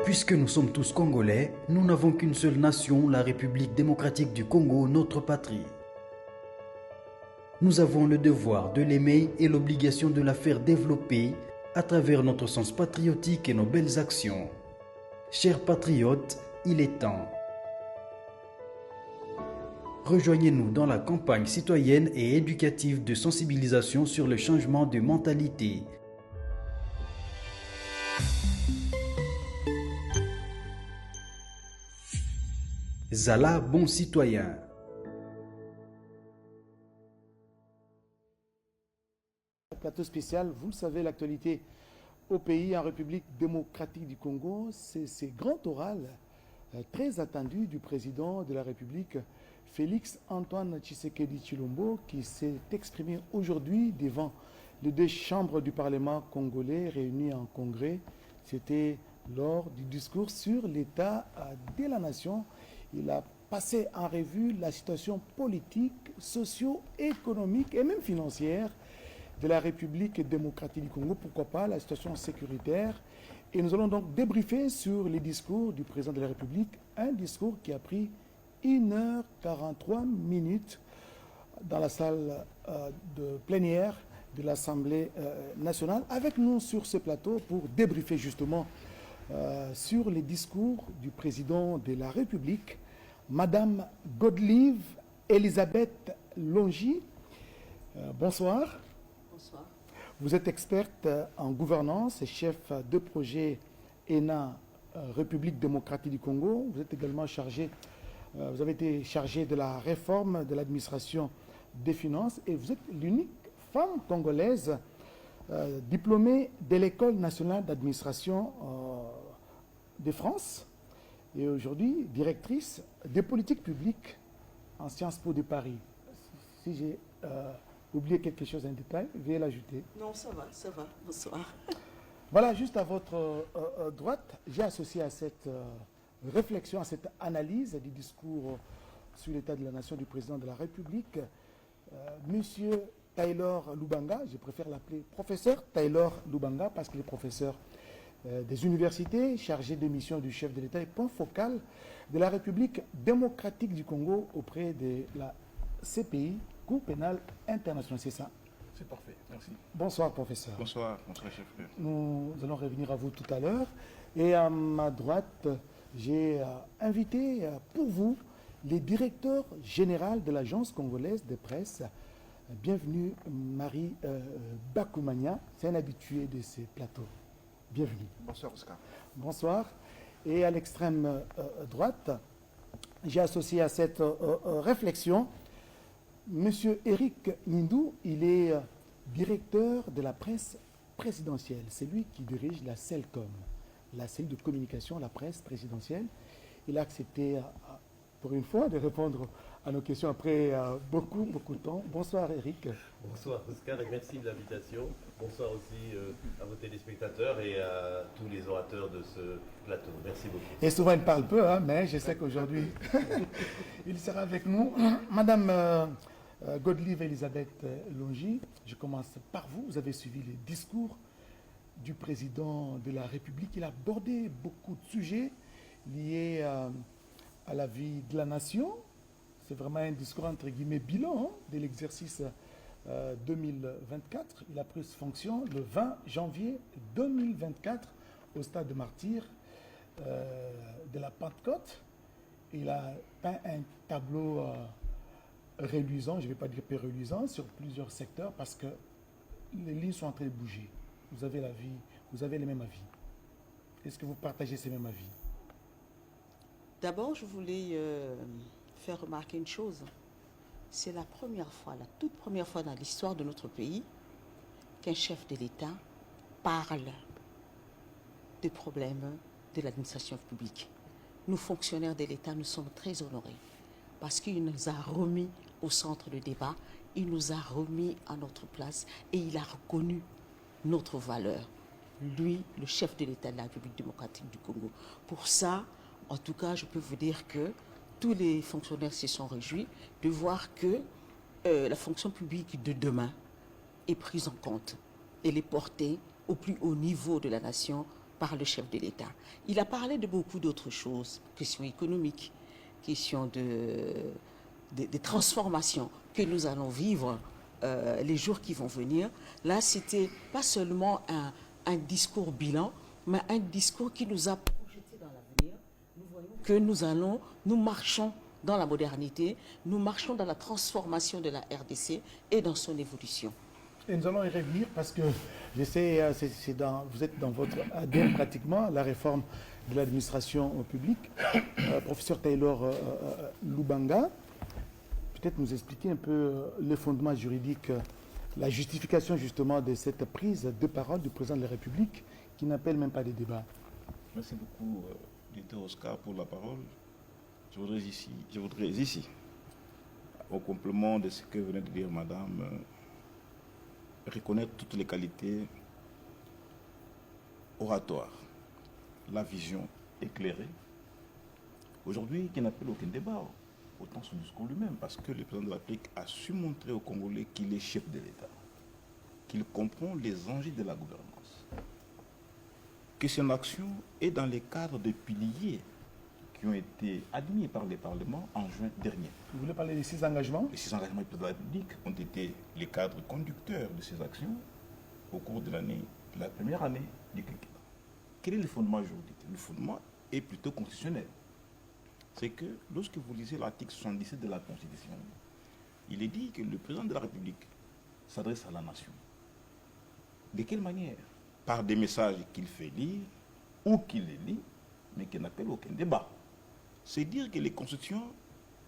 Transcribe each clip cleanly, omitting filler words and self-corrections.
Puisque nous sommes tous Congolais, nous n'avons qu'une seule nation, la République démocratique du Congo, notre patrie. Nous avons le devoir de l'aimer et l'obligation de la faire développer à travers notre sens patriotique et nos belles actions. Chers patriotes, il est temps. Rejoignez-nous dans la campagne citoyenne et éducative de sensibilisation sur le changement de mentalité. Zala, bon citoyen. Plateau spécial, vous le savez, l'actualité au pays, en République démocratique du Congo, c'est ces grands orales très attendus du président de la République, Félix Antoine Tshisekedi Tshilombo, qui s'est exprimé aujourd'hui devant les deux chambres du Parlement congolais réunies en congrès. C'était lors du discours sur l'état de la nation. Il a passé en revue la situation politique, socio-économique et même financière de la République démocratique du Congo, pourquoi pas la situation sécuritaire. Et nous allons donc débriefer sur les discours du président de la République, un discours qui a pris 1h43 dans la salle de plénière de l'Assemblée nationale. Avec nous sur ce plateau pour débriefer justement sur les discours du président de la République, Madame Godelive Elisabeth Longi. Bonsoir. Bonsoir. Vous êtes experte en gouvernance et chef de projet ENA République démocratique du Congo. Vous êtes également vous avez été chargée de la réforme de l'administration des finances et vous êtes l'unique femme congolaise diplômée de l'École nationale d'administration de France et aujourd'hui directrice des politiques publiques en Sciences Po de Paris. Si j'ai oublié quelque chose, un détail, veuillez l'ajouter. Non, ça va. Bonsoir. Voilà, juste à votre droite, j'ai associé à cette réflexion, à cette analyse du discours sur l'état de la nation du président de la République, Monsieur Taylor Lubanga, je préfère l'appeler professeur Taylor Lubanga parce qu'il est professeur des universités, chargé de mission du chef de l'État et point focal de la République démocratique du Congo auprès de la CPI, Cour pénale internationale, c'est ça? C'est parfait, merci. Bonsoir, professeur. Bonsoir, chef. Nous allons revenir à vous tout à l'heure. Et à ma droite, j'ai invité pour vous les directeurs généraux de l'Agence congolaise de presse. Bienvenue, Marie Bakoumania. C'est un habitué de ces plateaux. Bienvenue. Bonsoir, Oscar. Bonsoir. Et à l'extrême droite, j'ai associé à cette réflexion Monsieur Eric Nindou. Il est directeur de la presse présidentielle. C'est lui qui dirige la CELCOM, la cellule de communication, la presse présidentielle. Il a accepté, pour une fois, de répondre à nos questions après beaucoup de temps. Bonsoir Eric. Bonsoir Oscar et merci de l'invitation. Bonsoir aussi à vos téléspectateurs et à tous les orateurs de ce plateau. Merci beaucoup. Et souvent il parle peu, hein, mais je sais qu'aujourd'hui il sera avec nous. Madame Godelive Elisabeth Longi, je commence par vous. Vous avez suivi les discours du président de la République. Il a abordé beaucoup de sujets liés à la vie de la nation. C'est vraiment un discours entre guillemets bilan de l'exercice 2024. Il a pris ses fonctions le 20 janvier 2024 au stade de martyrs de la Pentecôte. Il a peint un tableau reluisant, je ne vais pas dire péreluisant, sur plusieurs secteurs parce que les lignes sont en train de bouger. Vous avez la vie, vous avez les mêmes avis. Est-ce que vous partagez ces mêmes avis? D'abord, je voulais faire remarquer une chose. C'est la première fois, la toute première fois dans l'histoire de notre pays qu'un chef de l'État parle des problèmes de l'administration publique. Nous, fonctionnaires de l'État, nous sommes très honorés parce qu'il nous a remis au centre de débat, il nous a remis à notre place et il a reconnu notre valeur. Lui, le chef de l'État de la République démocratique du Congo. Pour ça, en tout cas, je peux vous dire que tous les fonctionnaires se sont réjouis de voir que la fonction publique de demain est prise en compte. Elle est portée au plus haut niveau de la nation par le chef de l'État. Il a parlé de beaucoup d'autres choses, questions économiques, questions de transformations que nous allons vivre les jours qui vont venir. Là, c'était pas seulement un discours bilan, mais un discours qui nous a projeté dans l'avenir. Nous voyons que nous marchons dans la modernité, nous marchons dans la transformation de la RDC et dans son évolution. Et nous allons y revenir parce que je sais, vous êtes dans votre ADN pratiquement, la réforme de l'administration publique. Professeur Taylor Lubanga, peut-être nous expliquer un peu les fondements juridiques, la justification justement de cette prise de parole du président de la République qui n'appelle même pas de débat. Merci beaucoup, Dr Oscar, pour la parole. Je voudrais ici, au complément de ce que venait de dire Madame, reconnaître toutes les qualités oratoires, la vision éclairée. Aujourd'hui, qui n'appelle aucun débat, autant son discours lui-même, parce que le président de la République a su montrer aux Congolais qu'il est chef de l'État, qu'il comprend les enjeux de la gouvernance, que son action est dans les cadres de piliers qui ont été admis par les parlements en juin dernier. Vous voulez parler de ces engagements? Les 6 engagements du président de la République ont été les cadres conducteurs de ces actions au cours de la première année du quinquennat. Quel est le fondement juridique? Le fondement est plutôt constitutionnel. C'est que lorsque vous lisez l'article 77 de la Constitution, il est dit que le président de la République s'adresse à la nation. De quelle manière? Par des messages qu'il fait lire ou qu'il les lit, mais qui n'appellent aucun débat. C'est dire que les constitutions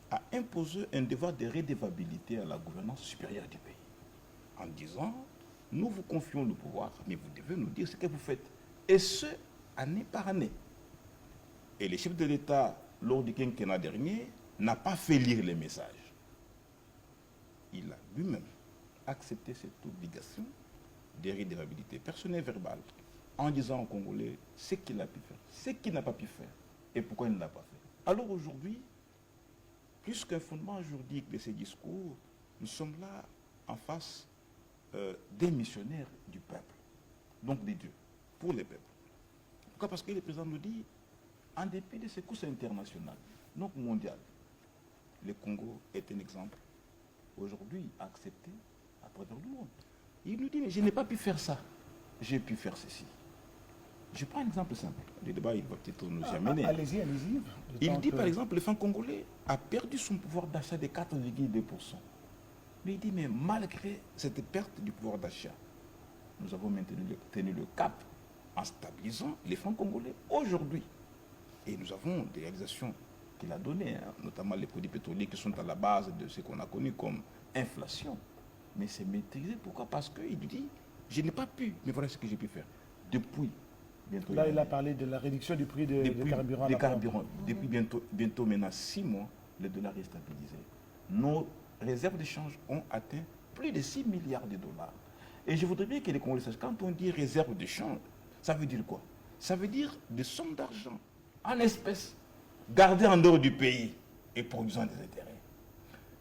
a imposé un devoir de redevabilité à la gouvernance supérieure du pays, en disant, nous vous confions le pouvoir, mais vous devez nous dire ce que vous faites. Et ce, année par année. Et le chef de l'État, lors du quinquennat dernier, n'a pas fait lire les messages. Il a lui-même accepté cette obligation de redevabilité personnelle et verbale, en disant aux Congolais ce qu'il a pu faire, ce qu'il n'a pas pu faire, et pourquoi il ne l'a pas fait. Alors aujourd'hui, plus qu'un fondement juridique de ces discours, nous sommes là en face des missionnaires du peuple, donc des dieux, pour les peuples. Pourquoi? Parce que le président nous dit, en dépit de secousses internationales, donc mondiales, le Congo est un exemple aujourd'hui accepté à travers le monde. Il nous dit, mais je n'ai pas pu faire ça, j'ai pu faire ceci. Je prends un exemple simple. Le débat, il va peut-être nous y amener. Allez-y, allez-y. Il dit, par exemple, le franc congolais a perdu son pouvoir d'achat de 4,2%. Mais il dit, mais malgré cette perte du pouvoir d'achat, nous avons tenu le cap en stabilisant les francs congolais aujourd'hui. Et nous avons des réalisations qu'il a données, hein, notamment les produits pétroliers qui sont à la base de ce qu'on a connu comme inflation. Mais c'est maîtrisé. Pourquoi? Parce qu'il dit, je n'ai pas pu, mais voilà ce que j'ai pu faire. Depuis bientôt. Là, il a parlé de la réduction du prix des carburants. Depuis bientôt maintenant 6 mois, le dollar est stabilisé. Nos réserves d'échange ont atteint plus de 6 milliards de dollars. Et je voudrais bien que les Congolais sachent, quand on dit réserve d'échange, ça veut dire quoi? Ça veut dire des sommes d'argent en espèces gardées en dehors du pays et produisant des intérêts.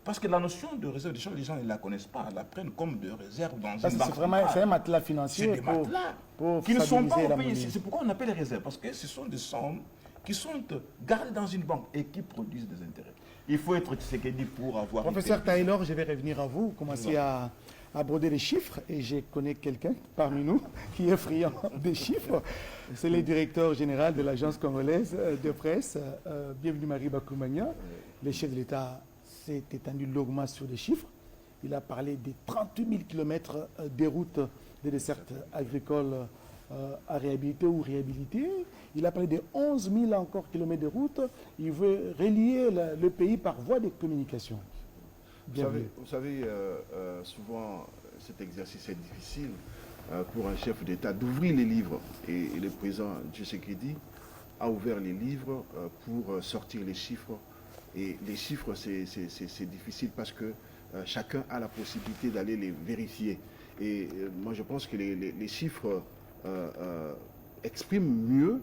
Parce que la notion de réserve d'échange, les gens ne la connaissent pas, la prennent comme de réserve dans une banque. C'est vraiment un matelas financier. C'est des matelas qui ne sont pas au pays. C'est pourquoi on appelle les réserves, parce que ce sont des sommes qui sont gardées dans une banque et qui produisent des intérêts. Il faut être ce qu'il dit pour avoir... Professeur Taylor, je vais revenir à vous. Vous commencez à aborder les chiffres et je connais quelqu'un parmi nous qui est friand des chiffres. C'est le directeur général de l'agence congolaise de presse. Bienvenue Marie Bakoumania. Le chef de l'État s'est étendu longuement sur les chiffres. Il a parlé des 38 000 km des routes des dessertes agricoles à réhabiliter ou réhabiliter. Il a parlé de 11 000 encore kilomètres de routes. Il veut relier le pays par voie de communication. Vous savez, souvent cet exercice est difficile pour un chef d'État d'ouvrir les livres. Et le président Tshisekedi a ouvert les livres pour sortir les chiffres. Et les chiffres, c'est difficile parce que chacun a la possibilité d'aller les vérifier. Et moi, je pense que les chiffres expriment mieux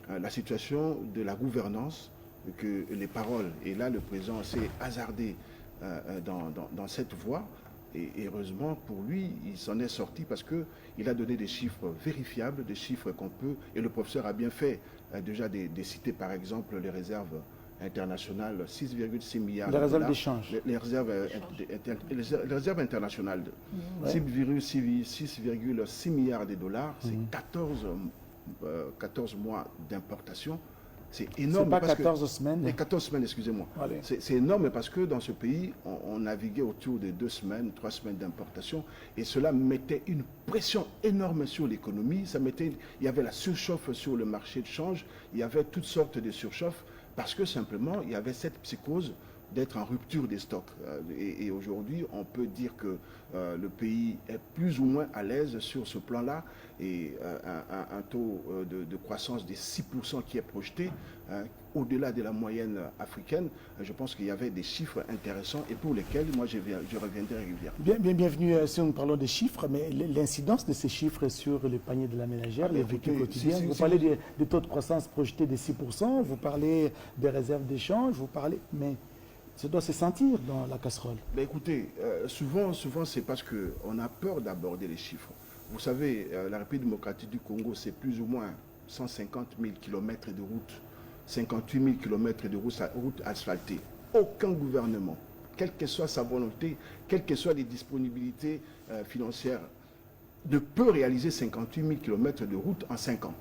la situation de la gouvernance que les paroles. Et là, le président s'est hasardé dans cette voie Et heureusement pour lui, il s'en est sorti parce qu'il a donné des chiffres vérifiables, des chiffres qu'on peut, et le professeur a bien fait déjà de citer par exemple les réserves internationales, 6,6 milliards de dollars. Les réserves d'échange. Les réserves internationales, 6,6 milliards de dollars, c'est 14 mois d'importation. C'est énorme. C'est pas 14 semaines. 14 semaines, excusez-moi. C'est énorme parce que dans ce pays, on naviguait autour de 2 semaines, 3 semaines d'importation. Et cela mettait une pression énorme sur l'économie. Il y avait la surchauffe sur le marché de change. Il y avait toutes sortes de surchauffes parce que simplement, il y avait cette psychose d'être en rupture des stocks. Et aujourd'hui, on peut dire que le pays est plus ou moins à l'aise sur ce plan-là. Et un taux de croissance de 6% qui est projeté, au-delà de la moyenne africaine, je pense qu'il y avait des chiffres intéressants et pour lesquels moi je reviendrai régulièrement. Bienvenue si nous parlons des chiffres, mais l'incidence de ces chiffres sur le panier de la ménagère, les véhicules quotidiens. Vous parlez des taux de croissance projetés de 6%, vous parlez des réserves d'échange, mais ça doit se sentir dans la casserole. Mais écoutez, souvent c'est parce qu'on a peur d'aborder les chiffres. Vous savez, la République démocratique du Congo, c'est plus ou moins 150 000 km de route, 58 000 km de route asphaltée. Aucun gouvernement, quelle que soit sa volonté, quelles que soient les disponibilités financières, ne peut réaliser 58 000 km de route en 5 ans.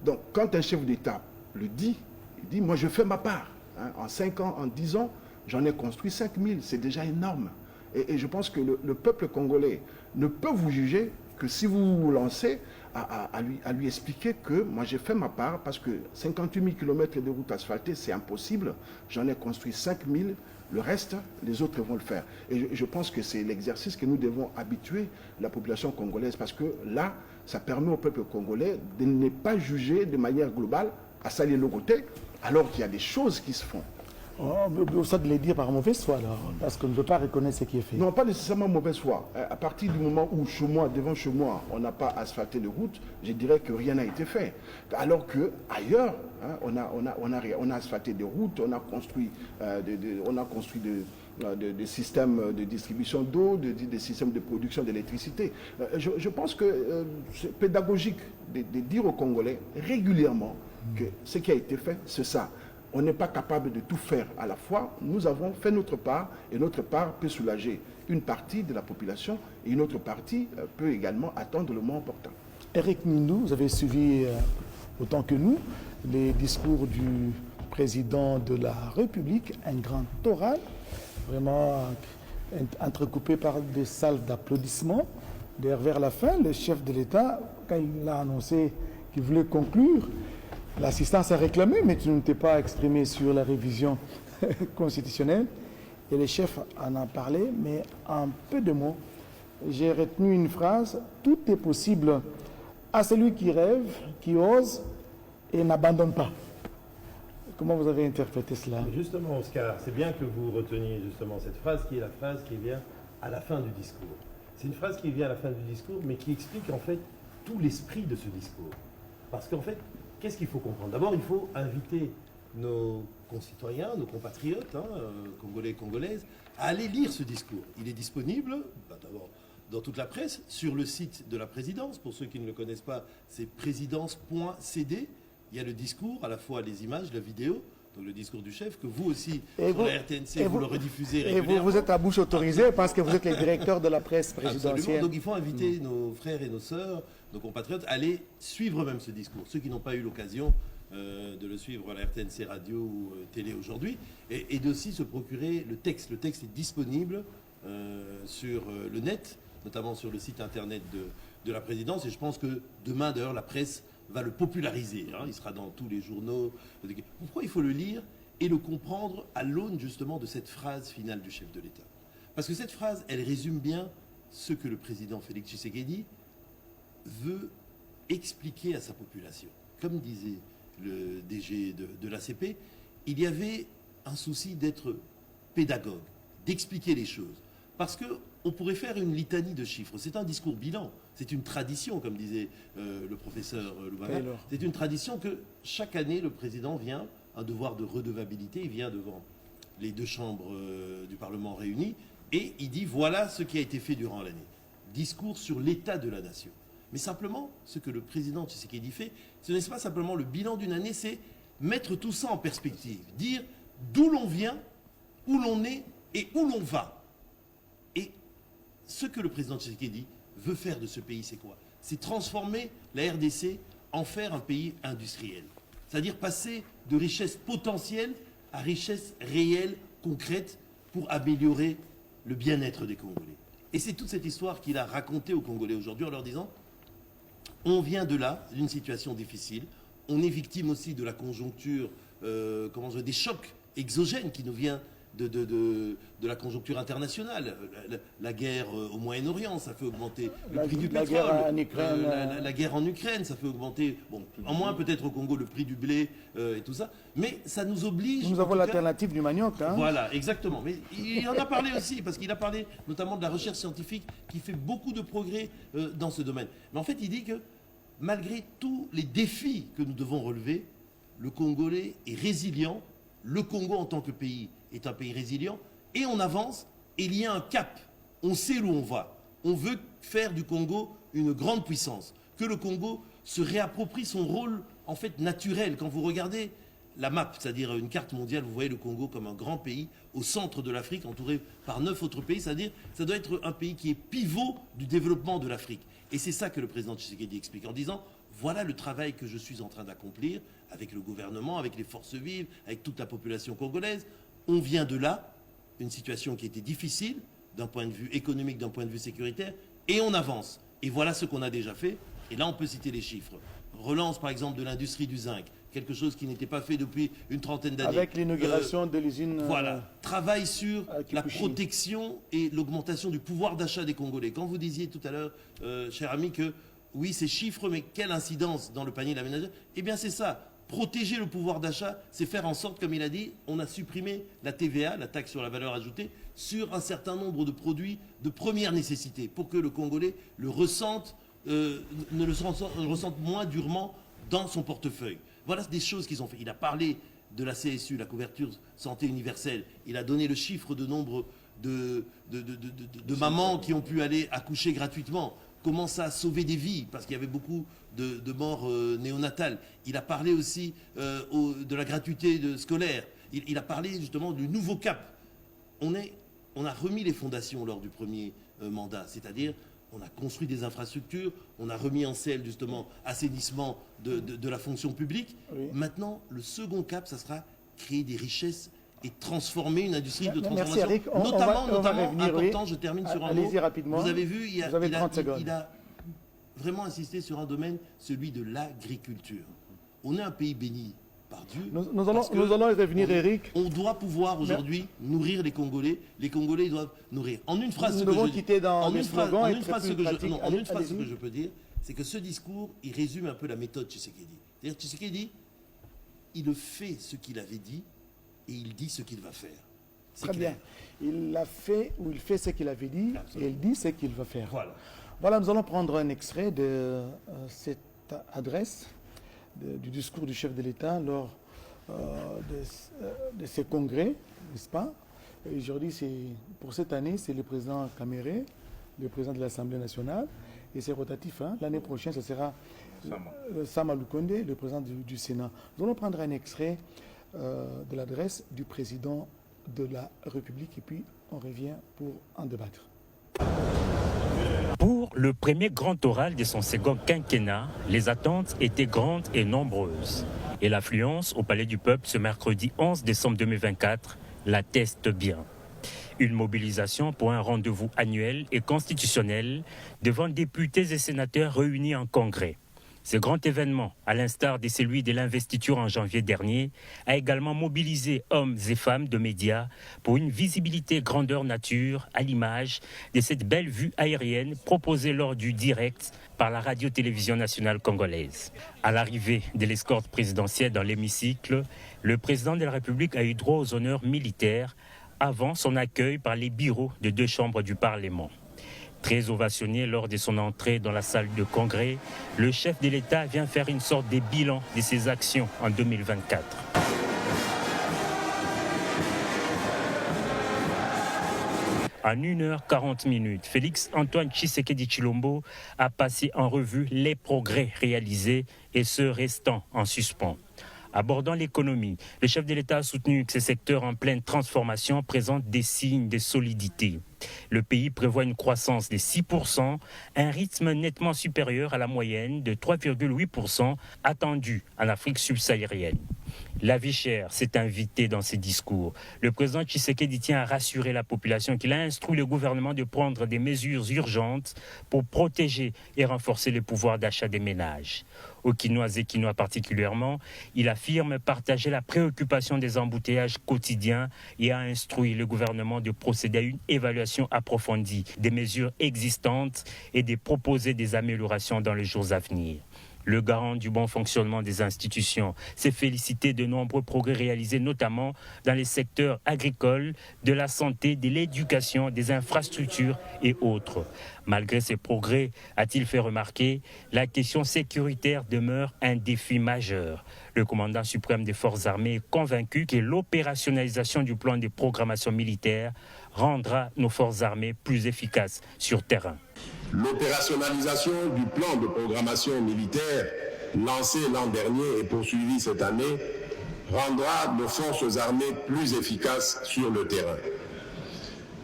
Donc, quand un chef d'État le dit, il dit, moi je fais ma part. En 5 ans, en 10 ans, j'en ai construit 5 000, c'est déjà énorme. Et je pense que le peuple congolais ne peut vous juger que si vous vous lancez à lui expliquer que moi j'ai fait ma part parce que 58 000 km de route asphaltée, c'est impossible. J'en ai construit 5 000, le reste, les autres vont le faire. Et je pense que c'est l'exercice que nous devons habituer la population congolaise parce que là, ça permet au peuple congolais de ne pas juger de manière globale à salir le côté alors qu'il y a des choses qui se font. Ça de les dire par mauvaise foi, alors, parce qu'on ne veut pas reconnaître ce qui est fait. Non, pas nécessairement mauvaise foi. À partir du moment où devant chez moi, on n'a pas asphalté de route, je dirais que rien n'a été fait. Alors qu'ailleurs, on a asphalté des routes, on a construit des systèmes de distribution d'eau, des systèmes de production d'électricité. Je pense que c'est pédagogique de dire aux Congolais régulièrement que ce qui a été fait, c'est ça. On n'est pas capable de tout faire à la fois. Nous avons fait notre part et notre part peut soulager une partie de la population et une autre partie peut également attendre le moment opportun. Eric Mindou, vous avez suivi autant que nous les discours du président de la République, un grand oral, vraiment entrecoupé par des salves d'applaudissements. D'ailleurs, vers la fin, le chef de l'État, quand il a annoncé qu'il voulait conclure, l'assistance a réclamé, mais tu ne t'es pas exprimé sur la révision constitutionnelle. Et le chef en a parlé, mais en peu de mots. J'ai retenu une phrase, tout est possible à celui qui rêve, qui ose et n'abandonne pas. Comment vous avez interprété cela? Justement, Oscar, c'est bien que vous reteniez justement cette phrase qui est la phrase qui vient à la fin du discours. C'est une phrase qui vient à la fin du discours, mais qui explique en fait tout l'esprit de ce discours. Parce qu'en fait, qu'est-ce qu'il faut comprendre? D'abord, il faut inviter nos concitoyens, nos compatriotes, congolais et congolaises, à aller lire ce discours. Il est disponible, d'abord, dans toute la presse, sur le site de la présidence. Pour ceux qui ne le connaissent pas, c'est présidence.cd. Il y a le discours, à la fois les images, la vidéo, donc le discours du chef, que vous aussi, sur la RTNC, vous le rediffusez régulièrement. Et vous êtes à bouche autorisée parce que vous êtes les directeurs de la presse présidentielle. Absolument. Donc il faut inviter nos frères et nos sœurs, nos compatriotes, à aller suivre même ce discours. Ceux qui n'ont pas eu l'occasion de le suivre à la RTNC radio ou télé aujourd'hui, et d'aussi se procurer le texte. Le texte est disponible sur le net, notamment sur le site internet de la présidence, et je pense que demain, d'ailleurs, la presse va le populariser. Il sera dans tous les journaux. Pourquoi il faut le lire et le comprendre à l'aune justement de cette phrase finale du chef de l'État? Parce que cette phrase, elle résume bien ce que le président Félix Tshisekedi veut expliquer à sa population. Comme disait le DG de l'ACP, il y avait un souci d'être pédagogue, d'expliquer les choses. Parce qu'on pourrait faire une litanie de chiffres. C'est un discours bilan. C'est une tradition, comme disait le professeur Loubara. C'est une tradition que chaque année, le président vient, un devoir de redevabilité, il vient devant les deux chambres du Parlement réunies, Et il dit voilà ce qui a été fait durant l'année. Discours sur l'état de la nation. Mais simplement, ce que le président Tshisekedi fait, ce n'est pas simplement le bilan d'une année, c'est mettre tout ça en perspective. Dire d'où l'on vient, où l'on est et où l'on va. Et ce que le président Tshisekedi veut faire de ce pays, c'est quoi? C'est transformer la RDC en faire un pays industriel. C'est-à-dire passer de richesse potentielle à richesse réelle, concrète, pour améliorer le bien-être des Congolais. Et c'est toute cette histoire qu'il a racontée aux Congolais aujourd'hui en leur disant on vient de là, d'une situation difficile, on est victime aussi de la conjoncture, des chocs exogènes qui nous viennent de la conjoncture internationale. La guerre au Moyen-Orient, ça fait augmenter le prix du pétrole. La guerre en Ukraine, ça fait augmenter, en moins peut-être au Congo, le prix du blé et tout ça. Mais ça nous oblige... Nous avons l'alternative du manioc. Hein. Voilà, exactement. Mais il en a parlé aussi, parce qu'il a parlé notamment de la recherche scientifique qui fait beaucoup de progrès dans ce domaine. Mais en fait, il dit que malgré tous les défis que nous devons relever, le Congolais est résilient. Le Congo en tant que pays est un pays résilient et on avance et il y a un cap. On sait où on va. On veut faire du Congo une grande puissance. Que le Congo se réapproprie son rôle en fait naturel. Quand vous regardez la map, c'est-à-dire une carte mondiale, vous voyez le Congo comme un grand pays au centre de l'Afrique, entouré par 9 autres pays, c'est-à-dire ça doit être un pays qui est pivot du développement de l'Afrique. Et c'est ça que le président Tshisekedi explique en disant voilà le travail que je suis en train d'accomplir avec le gouvernement, avec les forces vives, avec toute la population congolaise. On vient de là, une situation qui était difficile d'un point de vue économique, d'un point de vue sécuritaire, et on avance. Et voilà ce qu'on a déjà fait. Et là, on peut citer les chiffres. Relance, par exemple, de l'industrie du zinc, quelque chose qui n'était pas fait depuis une trentaine d'années. Avec l'inauguration de l'usine... Voilà. Travail sur la protection et l'augmentation du pouvoir d'achat des Congolais. Quand vous disiez tout à l'heure, cher ami, que oui, ces chiffres, mais quelle incidence dans le panier de la ménagère? Eh bien, c'est ça. Protéger le pouvoir d'achat, c'est faire en sorte, comme il a dit, on a supprimé la TVA, la taxe sur la valeur ajoutée, sur un certain nombre de produits de première nécessité, pour que le Congolais le ressente, le ressente moins durement dans son portefeuille. Voilà des choses qu'ils ont fait. Il a parlé de la CSU, la couverture santé universelle. Il a donné le chiffre de nombre de mamans qui ont pu aller accoucher gratuitement. Comment ça a sauvé des vies, parce qu'il y avait beaucoup de morts néonatales. Il a parlé aussi de la gratuité scolaire. Il a parlé justement du nouveau cap. On a remis les fondations lors du premier mandat, c'est-à-dire on a construit des infrastructures, on a remis en selle justement assainissement de la fonction publique. Oui. Maintenant, le second cap, ça sera créer des richesses et transformer une industrie de transformation. Merci Eric. Notamment important, oui. Je termine sur un mot. Rapidement. Vous avez vu, il a vraiment insisté sur un domaine, celui de l'agriculture. On est un pays béni par Dieu. Nous allons y revenir, Eric. On doit pouvoir aujourd'hui nourrir les Congolais. Les Congolais doivent nourrir. En une phrase, ce que je peux dire, c'est que ce discours, il résume un peu la méthode Tshisekedi. C'est-à-dire Tshisekedi, il fait ce qu'il avait dit et il dit ce qu'il va faire. Très bien. Il a fait ou il fait ce qu'il avait dit. Absolument. Et il dit ce qu'il va faire. Voilà, nous allons prendre un extrait de cette adresse du discours du chef de l'État lors de ce congrès, n'est-ce pas? Et aujourd'hui, pour cette année, c'est le président Kamere, le président de l'Assemblée nationale, et c'est rotatif. Hein? L'année prochaine, ce sera Sama Lukonde, le président du Sénat. Nous allons prendre un extrait de l'adresse du président de la République et puis on revient pour en débattre. Pour le premier grand oral de son second quinquennat, les attentes étaient grandes et nombreuses. Et l'affluence au Palais du Peuple ce mercredi 11 décembre 2024 l'atteste bien. Une mobilisation pour un rendez-vous annuel et constitutionnel devant députés et sénateurs réunis en congrès. Ce grand événement, à l'instar de celui de l'investiture en janvier dernier, a également mobilisé hommes et femmes de médias pour une visibilité grandeur nature à l'image de cette belle vue aérienne proposée lors du direct par la radio-télévision nationale congolaise. À l'arrivée de l'escorte présidentielle dans l'hémicycle, le président de la République a eu droit aux honneurs militaires avant son accueil par les bureaux de 2 chambres du Parlement. Très ovationné lors de son entrée dans la salle de congrès, le chef de l'État vient faire une sorte de bilan de ses actions en 2024. En 1h40, Félix Antoine Tshisekedi Tshilombo a passé en revue les progrès réalisés et ceux restant en suspens. Abordant l'économie, le chef de l'État a soutenu que ces secteurs en pleine transformation présentent des signes de solidité. Le pays prévoit une croissance de 6%, un rythme nettement supérieur à la moyenne de 3,8% attendue en Afrique subsaharienne. La vie chère s'est invitée dans ses discours. Le président Tshisekedi tient à rassurer la population qu'il a instruit le gouvernement de prendre des mesures urgentes pour protéger et renforcer le pouvoir d'achat des ménages. Aux Quinois et Quinois particulièrement, il affirme partager la préoccupation des embouteillages quotidiens et a instruit le gouvernement de procéder à une évaluation approfondie des mesures existantes et de proposer des améliorations dans les jours à venir. Le garant du bon fonctionnement des institutions s'est félicité de nombreux progrès réalisés, notamment dans les secteurs agricoles, de la santé, de l'éducation, des infrastructures et autres. Malgré ces progrès, a-t-il fait remarquer, la question sécuritaire demeure un défi majeur. Le commandant suprême des forces armées est convaincu que l'opérationnalisation du plan de programmation militaire rendra nos forces armées plus efficaces sur terrain. L'opérationnalisation du plan de programmation militaire lancé l'an dernier et poursuivi cette année rendra nos forces armées plus efficaces sur le terrain.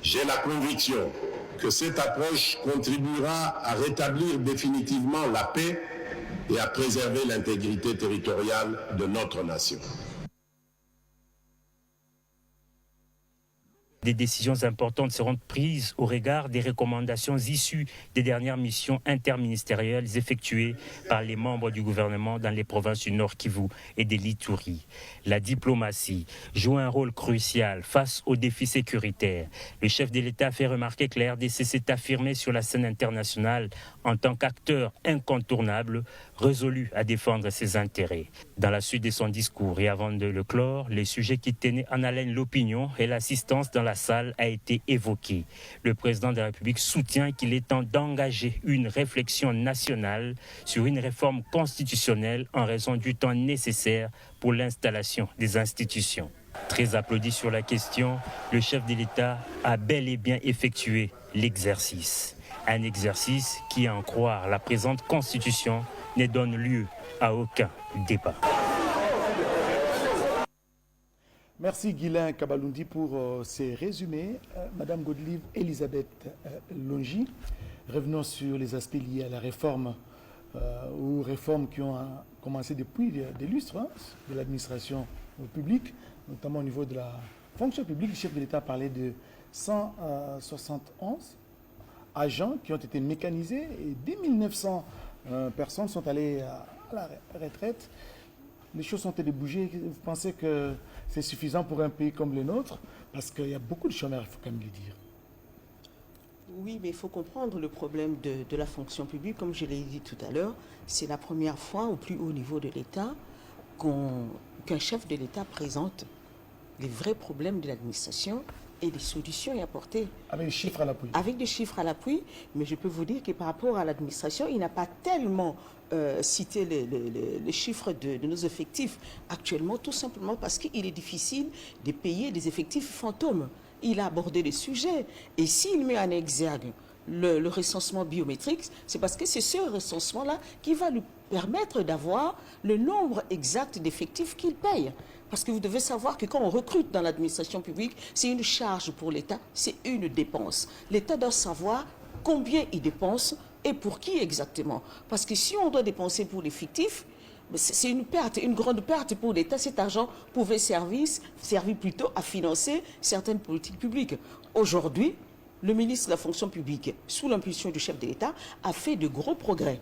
J'ai la conviction que cette approche contribuera à rétablir définitivement la paix et à préserver l'intégrité territoriale de notre nation. Des décisions importantes seront prises au regard des recommandations issues des dernières missions interministérielles effectuées par les membres du gouvernement dans les provinces du Nord Kivu et de l'Ituri. La diplomatie joue un rôle crucial face aux défis sécuritaires. Le chef de l'État a fait remarquer que la RDC s'est affirmée sur la scène internationale en tant qu'acteur incontournable, résolu à défendre ses intérêts. Dans la suite de son discours et avant de le clore, les sujets qui tenaient en haleine l'opinion et l'assistance dans la salle a été évoqué. Le président de la République soutient qu'il est temps d'engager une réflexion nationale sur une réforme constitutionnelle en raison du temps nécessaire pour l'installation des institutions. Très applaudi sur la question, le chef de l'État a bel et bien effectué l'exercice. Un exercice qui, à en croire la présente Constitution, ne donne lieu à aucun débat. Merci Guylain Kabalundi pour ces résumés. Madame Godelive Elisabeth Longi, revenons sur les aspects liés à la réforme ou réformes qui ont commencé depuis des lustres de l'administration publique, notamment au niveau de la fonction publique. Le chef de l'État parlait de 171 agents qui ont été mécanisés et 10 900 personnes sont allées à la retraite. Les choses ont été bougées. Vous pensez que c'est suffisant pour un pays comme le nôtre? Parce qu'il y a beaucoup de chômeurs, il faut quand même le dire. Oui, mais il faut comprendre le problème de la fonction publique. Comme je l'ai dit tout à l'heure, c'est la première fois au plus haut niveau de l'État qu'un chef de l'État présente les vrais problèmes de l'administration et des solutions y apporter. Avec des chiffres à l'appui. Avec des chiffres à l'appui, mais je peux vous dire que par rapport à l'administration, il n'a pas tellement cité les chiffres de nos effectifs actuellement, tout simplement parce qu'il est difficile de payer des effectifs fantômes. Il a abordé les sujets, et s'il met en exergue le recensement biométrique, c'est parce que c'est ce recensement-là qui va lui permettre d'avoir le nombre exact d'effectifs qu'il paye. Parce que vous devez savoir que quand on recrute dans l'administration publique, c'est une charge pour l'État, c'est une dépense. L'État doit savoir combien il dépense et pour qui exactement. Parce que si on doit dépenser pour les fictifs, c'est une perte, une grande perte pour l'État. Cet argent pouvait servir plutôt à financer certaines politiques publiques. Aujourd'hui, le ministre de la fonction publique, sous l'impulsion du chef de l'État, a fait de gros progrès.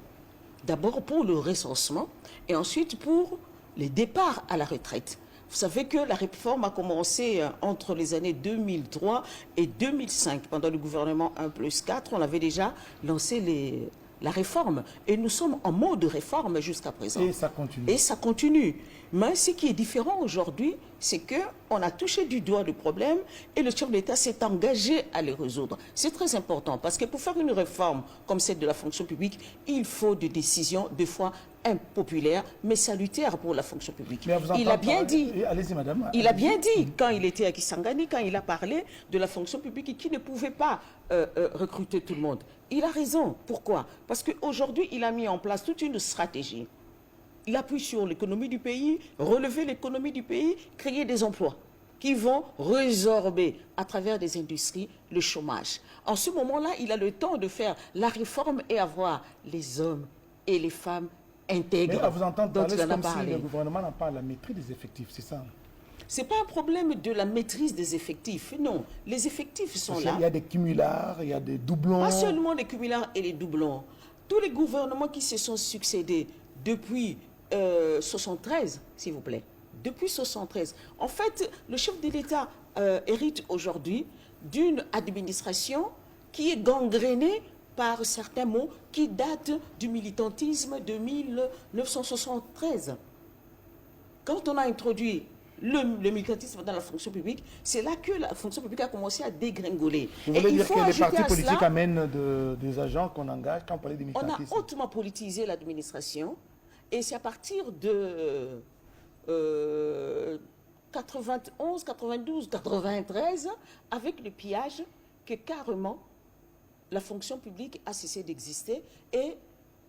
D'abord pour le recensement et ensuite pour les départs à la retraite. Vous savez que la réforme a commencé entre les années 2003 et 2005. Pendant le gouvernement 1+4, on avait déjà lancé la réforme. Et nous sommes en mode réforme jusqu'à présent. Et ça continue. Et ça continue. Mais ce qui est différent aujourd'hui, c'est qu'on a touché du doigt le problème et le chef de l'État s'est engagé à les résoudre. C'est très important parce que pour faire une réforme comme celle de la fonction publique, il faut des décisions, des fois impopulaire, mais salutaire pour la fonction publique. Mais vous Il a bien entendez dit, allez-y, madame. il a bien dit, quand il était à Kisangani, quand il a parlé de la fonction publique et qui ne pouvait pas recruter tout le monde. Il a raison. Pourquoi? Parce qu'aujourd'hui, il a mis en place toute une stratégie. Il appuie sur l'économie du pays, relever l'économie du pays, créer des emplois qui vont résorber à travers des industries le chômage. En ce moment-là, il a le temps de faire la réforme et avoir les hommes et les femmes intègres. Mais à vous entendre dont parler, il c'est en a comme si parlé. le gouvernement n'a pas la maîtrise des effectifs, c'est ça? Ce n'est pas un problème de la maîtrise des effectifs, non. Les effectifs sont Parce là. qu'il y a des cumulards, il y a des doublons. Pas seulement les cumulards et les doublons. Tous les gouvernements qui se sont succédés depuis 73, s'il vous plaît. Depuis 73. En fait, le chef de l'État hérite aujourd'hui d'une administration qui est gangrénée par certains mots qui datent du militantisme de 1973. Quand on a introduit le militantisme dans la fonction publique, c'est là que la fonction publique a commencé à dégringoler. Vous voulez dire que les ajouter partis à politiques cela, amènent des agents qu'on engage quand on parlait de on a militantisme? hautement politisé l'administration et c'est à partir de 91, 92, 93, avec le pillage, que carrément la fonction publique a cessé d'exister et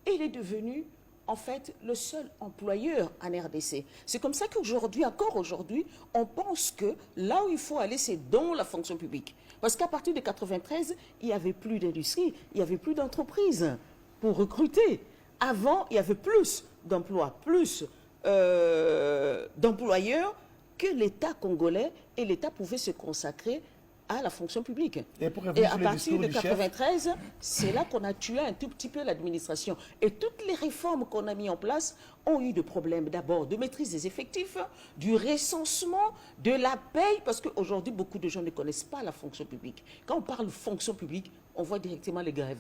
elle est devenue en fait le seul employeur en RDC. C'est comme ça qu'aujourd'hui, encore aujourd'hui, on pense que là où il faut aller, c'est dans la fonction publique. Parce qu'à partir de 93, il n'y avait plus d'industrie, il n'y avait plus d'entreprises pour recruter. Avant, il y avait plus d'emplois, plus d'employeurs que l'État congolais, et l'État pouvait se consacrer à la fonction publique. Et pour Et revenir à sur le partir discours de du chef, 93, c'est là qu'on a tué un tout petit peu l'administration. Et toutes les réformes qu'on a mises en place ont eu des problèmes d'abord de maîtrise des effectifs, du recensement, de la paye, parce qu'aujourd'hui, beaucoup de gens ne connaissent pas la fonction publique. Quand on parle fonction publique, on voit directement les grèves.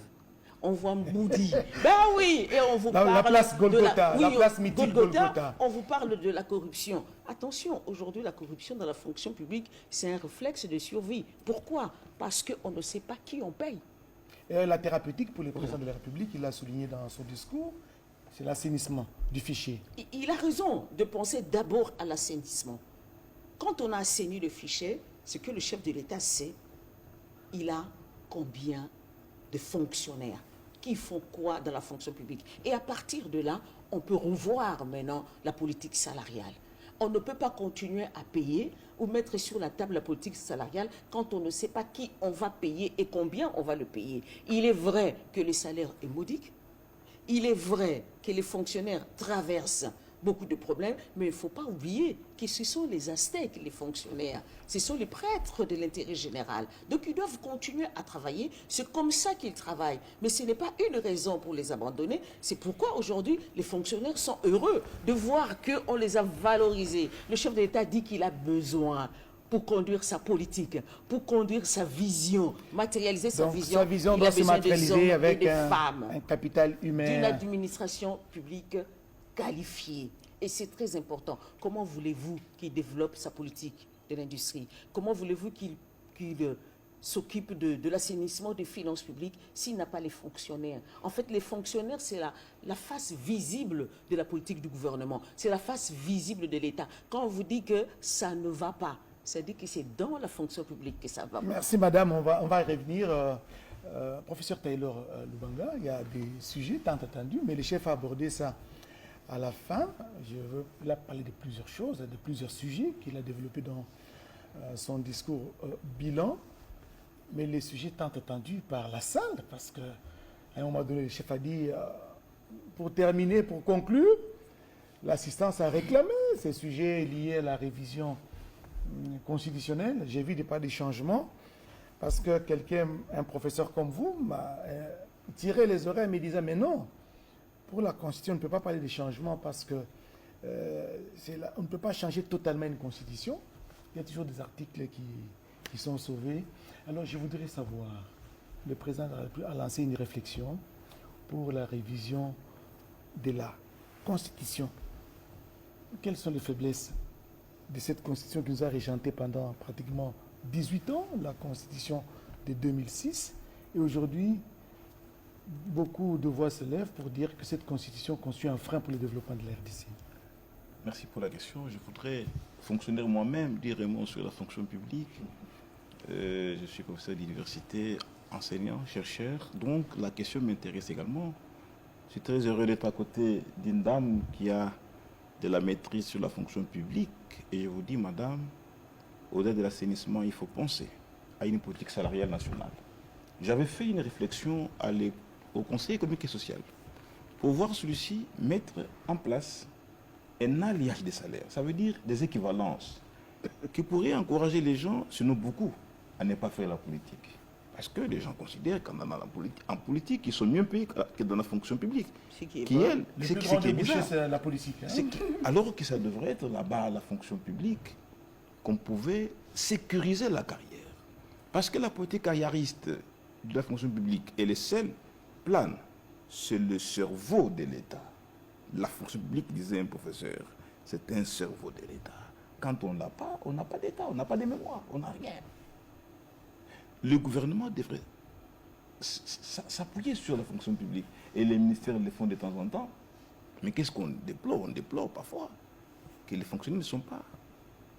On voit Moudi. Ben oui, et on vous parle la place Golgotha, de la place mythique Golgotha. On vous parle de la corruption. Attention, aujourd'hui, la corruption dans la fonction publique, c'est un réflexe de survie. Pourquoi? Parce qu'on ne sait pas qui on paye. Et la thérapeutique pour le président de la République, il l'a souligné dans son discours, c'est l'assainissement du fichier. Il a raison de penser d'abord à l'assainissement. Quand on a assaini le fichier, ce que le chef de l'État sait, il a combien de fonctionnaires qui font quoi dans la fonction publique. Et à partir de là, on peut revoir maintenant la politique salariale. On ne peut pas continuer à payer ou mettre sur la table la politique salariale quand on ne sait pas qui on va payer et combien on va le payer. Il est vrai que le salaire est modique. Il est vrai que les fonctionnaires traversent beaucoup de problèmes, mais il ne faut pas oublier que ce sont les Aztèques, les fonctionnaires. Ce sont les prêtres de l'intérêt général. Donc ils doivent continuer à travailler. C'est comme ça qu'ils travaillent. Mais ce n'est pas une raison pour les abandonner. C'est pourquoi aujourd'hui, les fonctionnaires sont heureux de voir qu'on les a valorisés. Le chef de l'État dit qu'il a besoin pour conduire sa politique, pour conduire sa vision, matérialiser sa Donc, vision. sa vision Il doit a se besoin des matérialiser hommes et avec des un femmes, capital d'une humain. administration publique qualifiée. Et c'est très important. Comment voulez-vous qu'il développe sa politique de l'industrie? Comment voulez-vous qu'il s'occupe de l'assainissement des finances publiques s'il n'a pas les fonctionnaires? En fait, les fonctionnaires, c'est la face visible de la politique du gouvernement. C'est la face visible de l'État. Quand on vous dit que ça ne va pas, ça dit que c'est dans la fonction publique que ça va pas. Merci madame, on va y revenir. Professeur Taylor Lubanga, il y a des sujets tant attendus, mais le chef a abordé ça à la fin. Il a parlé de plusieurs choses, de plusieurs sujets qu'il a développés dans son discours bilan, mais les sujets tant attendus par la salle, parce qu'à un moment donné, le chef a dit, pour terminer, pour conclure, l'assistance a réclamé ces sujets liés à la révision constitutionnelle. J'ai vu pas des changements, parce que un professeur comme vous, m'a tiré les oreilles et me disait, mais non, pour la Constitution, on ne peut pas parler de changements parce que on ne peut pas changer totalement une Constitution. Il y a toujours des articles qui sont sauvés. Alors, je voudrais savoir, le président de la République a lancé une réflexion pour la révision de la Constitution. Quelles sont les faiblesses de cette Constitution qui nous a régenté pendant pratiquement 18 ans, la Constitution de 2006, et aujourd'hui, beaucoup de voix se lèvent pour dire que cette constitution constitue un frein pour le développement de la RDC. Merci pour la question. Je voudrais, fonctionnaire moi-même, dire un mot sur la fonction publique. Je suis professeur d'université, enseignant, chercheur, donc la question m'intéresse également. Je suis très heureux d'être à côté d'une dame qui a de la maîtrise sur la fonction publique. Et je vous dis, madame, au-delà de l'assainissement, il faut penser à une politique salariale nationale. J'avais fait une réflexion au Conseil économique et social pour voir celui-ci mettre en place un alliage des salaires. Ça veut dire des équivalences qui pourraient encourager les gens, sinon beaucoup, à ne pas faire la politique. Parce que les gens considèrent qu'en politique, ils sont mieux payés que dans la fonction publique. Ce qui est Qui bon. elle, Le c'est plus qui grand est débouché, bizarre. c'est la politique. Hein. Alors que ça devrait être là-bas à la fonction publique qu'on pouvait sécuriser la carrière. Parce que la politique carriériste de la fonction publique et les celles plane. C'est le cerveau de l'État. La fonction publique, disait un professeur, c'est un cerveau de l'État. Quand on l'a pas, on n'a pas d'État, on n'a pas de mémoire, on n'a rien. Le gouvernement devrait s'appuyer sur la fonction publique. Et les ministères le font de temps en temps. Mais qu'est-ce qu'on déplore? On déplore parfois que les fonctionnaires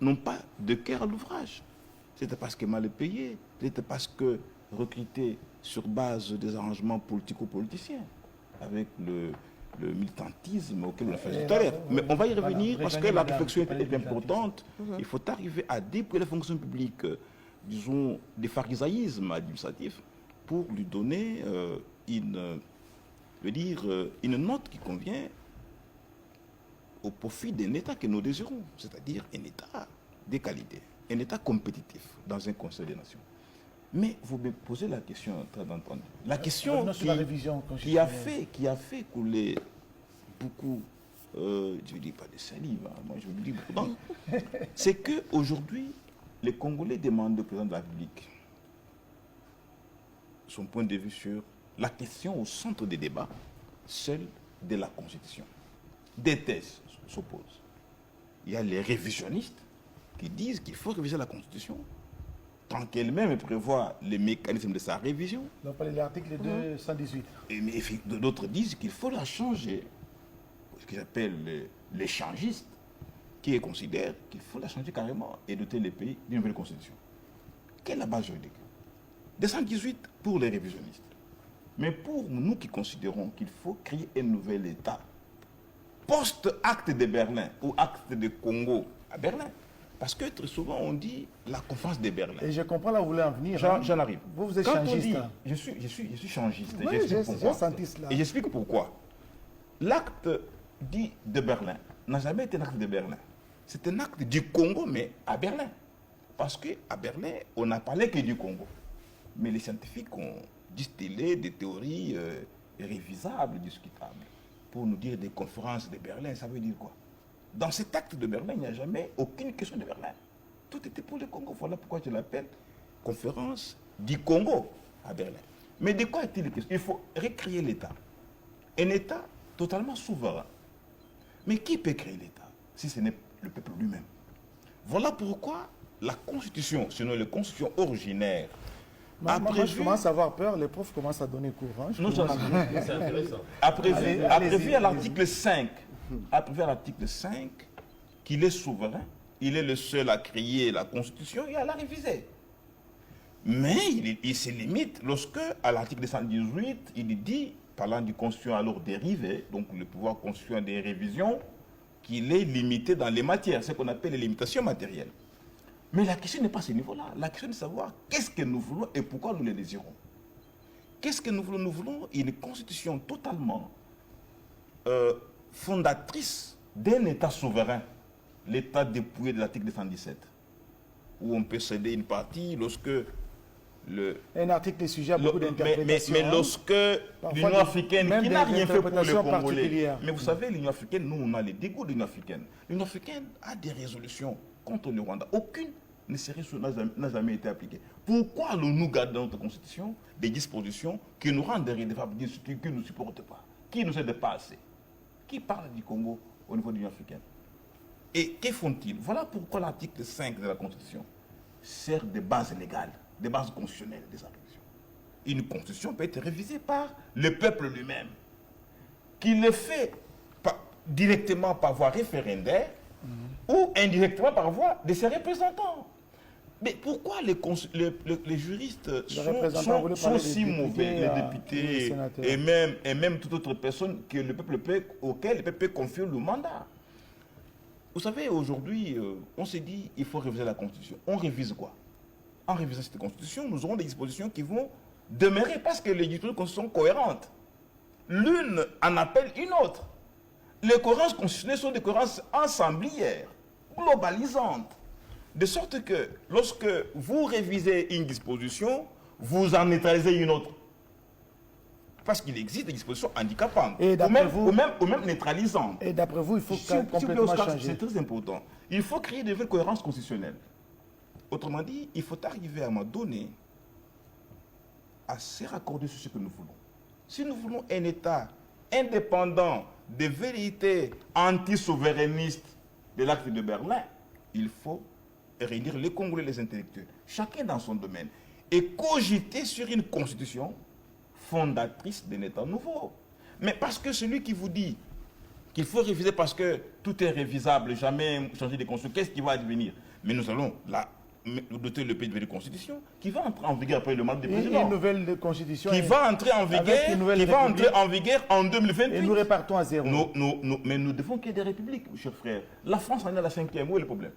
n'ont pas de cœur à l'ouvrage. C'est parce que mal payé, c'est parce que recrutés sur base des arrangements politico-politiciens, avec le militantisme auquel on a fait tout à l'heure. Mais on va y revenir parce que la réflexion est importante. Il faut arriver à déployer la fonction publique, disons, des pharisaïsmes administratifs pour lui donner une note qui convient au profit d'un État que nous désirons, c'est-à-dire un État de qualité, un État compétitif dans un Conseil des Nations. Mais vous me posez la question, très entendu. La question qui a fait couler beaucoup, je ne dis pas de salive, hein, moi je vous dis beaucoup d'encre, c'est qu'aujourd'hui, les Congolais demandent au président de la République son point de vue sur la question au centre des débats, celle de la Constitution. Des thèses s'opposent. Il y a les révisionnistes qui disent qu'il faut réviser la Constitution tant qu'elle-même prévoit les mécanismes de sa révision. Donc, par l'article 218. Mais d'autres disent qu'il faut la changer. Ce qu'ils appellent les changistes, qui considèrent qu'il faut la changer carrément et doter les pays d'une nouvelle constitution. Quelle est la base juridique? 218 pour les révisionnistes. Mais pour nous qui considérons qu'il faut créer un nouvel État, post-acte de Berlin ou acte de Congo à Berlin, parce que très souvent on dit la conférence de Berlin. Et je comprends là où vous voulez en venir. J'en arrive. Vous êtes Quand changiste. on dit, hein. je suis changiste. Oui, j'ai senti cela. Et j'explique pourquoi. L'acte dit de Berlin n'a jamais été un acte de Berlin. C'est un acte du Congo, mais à Berlin. Parce qu'à Berlin, on n'a parlé que du Congo. Mais les scientifiques ont distillé des théories révisables, discutables, pour nous dire des conférences de Berlin. Ça veut dire quoi? Dans cet acte de Berlin, il n'y a jamais aucune question de Berlin. Tout était pour le Congo. Voilà pourquoi je l'appelle conférence du Congo à Berlin. Mais de quoi est-il question? Il faut recréer l'État. Un État totalement souverain. Mais qui peut créer l'État si ce n'est le peuple lui-même? Voilà pourquoi la Constitution, sinon les constitutions originaires, Moi, je commence à avoir peur, les profs commencent à donner cours. Hein. C'est intéressant. a prévu à l'article 5, qu'il est souverain, il est le seul à créer la Constitution et à la réviser. Mais il se limite lorsque, à l'article 218, il dit, parlant du constitution alors dérivé, donc le pouvoir constituant des révisions, qu'il est limité dans les matières, ce qu'on appelle les limitations matérielles. Mais la question n'est pas à ce niveau-là. La question est de savoir qu'est-ce que nous voulons et pourquoi nous le désirons. Qu'est-ce que nous voulons? Nous voulons une constitution totalement fondatrice d'un État souverain, l'État dépouillé de l'article 217, où on peut céder une partie lorsque un article est sujet à beaucoup d'interprétations. Mais lorsque l'Union africaine, qui n'a rien fait pour les Congolais, mais vous savez, l'Union africaine, nous on a les dégoûts de l'Union africaine. L'Union africaine a des résolutions contre le Rwanda. Aucune n'a jamais été appliquée. Pourquoi nous gardons dans notre constitution des dispositions qui nous rendent redevables, qui ne nous supportent pas, qui nous aident pas assez? Qui parle du Congo au niveau de l'Union africaine? Et que font-ils? Voilà pourquoi l'article 5 de la Constitution sert de base légale, de base constitutionnelle des attributions. une constitution peut être révisée par le peuple lui-même, qui le fait directement par voie référendaire ou indirectement par voie de ses représentants. Mais pourquoi les juristes sont si mauvais, les députés et même toute autre personne que auquel le peuple peut confier le mandat? Vous savez, aujourd'hui, on s'est dit il faut réviser la Constitution. On révise quoi? En révisant cette Constitution, nous aurons des dispositions qui vont demeurer parce que les dispositions sont cohérentes. L'une en appelle une autre. Les cohérences constitutionnelles sont des cohérences ensemblières, globalisantes. De sorte que lorsque vous révisez une disposition, vous en neutralisez une autre. Parce qu'il existe des dispositions handicapantes, ou même neutralisantes. Et d'après vous, il faut complètement changer. C'est très important. Il faut créer de vraies cohérences constitutionnelles. Autrement dit, il faut arriver à un moment donné à se raccorder sur ce que nous voulons. Si nous voulons un État indépendant des vérités anti-souverainistes de l'acte de Berlin, il faut réunir les Congolais et les intellectuels, chacun dans son domaine, et cogiter sur une constitution fondatrice d'un État nouveau. Mais parce que celui qui vous dit qu'il faut réviser parce que tout est révisable, jamais changer de constitution, qu'est-ce qui va advenir? Mais nous allons là doter le pays de nouvelle constitution qui va entrer en vigueur après le mandat du président. Une nouvelle constitution qui va entrer en vigueur, en 2028. Et nous repartons à zéro. Mais nous devons qu'il y ait des républiques, chers frères. La France en est à la 5e. Où est le problème?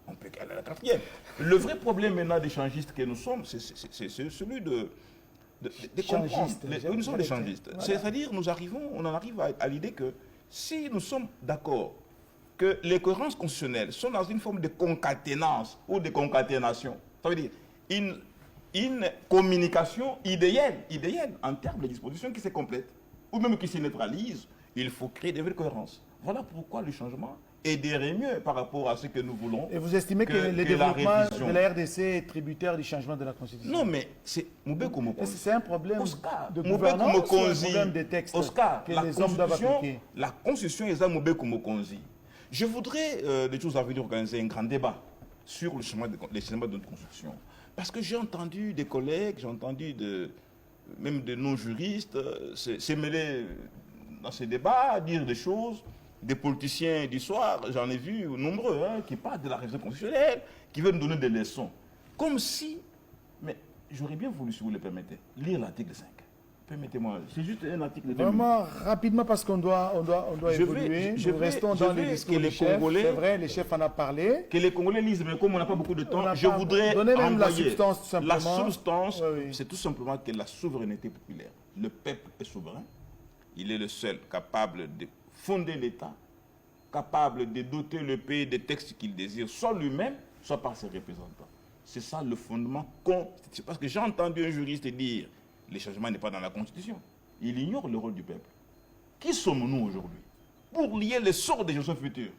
On peut qu'aller à la 4e. Le vrai problème maintenant des changistes que nous sommes, c'est celui de comprendre. Nous sommes des changistes. Voilà. C'est-à-dire, on en arrive à l'idée que si nous sommes d'accord que les cohérences constitutionnelles sont dans une forme de concaténance ou de concaténation, ça veut dire une communication idéale en termes de dispositions qui se complètent ou même qui se neutralisent, il faut créer des vraies cohérences. Voilà pourquoi le changement aiderait mieux par rapport à ce que nous voulons. Et vous estimez que le développement de la RDC est tributaire du changement de la Constitution? Non, mais c'est Moubeko Mokonzi. C'est un problème de Moubeko gouvernance ou un Mokonzi. problème des textes Oscar, que les hommes doivent appliquer? La Constitution est à Moubeko Mokonzi. Je voudrais, des choses à venir, organiser un grand débat sur le changement de notre Constitution. Parce que j'ai entendu des collègues, j'ai entendu même de non-juristes se mêler dans ces débats, dire des choses. Des politiciens du soir, j'en ai vu nombreux, qui parlent de la révision constitutionnelle, qui veulent nous donner des leçons. Comme si, mais j'aurais bien voulu, si vous le permettez, lire l'article 5. Permettez-moi, c'est juste un article de 2 minutes. Vraiment, rapidement, parce qu'on doit évoluer. Nous restons dans les discours des chefs. C'est vrai, les chefs en ont parlé. Que les Congolais lisent, mais comme on n'a pas beaucoup de temps, je voudrais même la envoyer substance, tout simplement. La substance, oui. c'est tout simplement que la souveraineté populaire. Le peuple est souverain. Il est le seul capable de fonder l'État, capable de doter le pays des textes qu'il désire, soit lui-même, soit par ses représentants. C'est ça le fondement constitutionnel. Parce que j'ai entendu un juriste dire le changement n'est pas dans la Constitution. Il ignore le rôle du peuple. Qui sommes-nous aujourd'hui pour lier le sort des générations futures?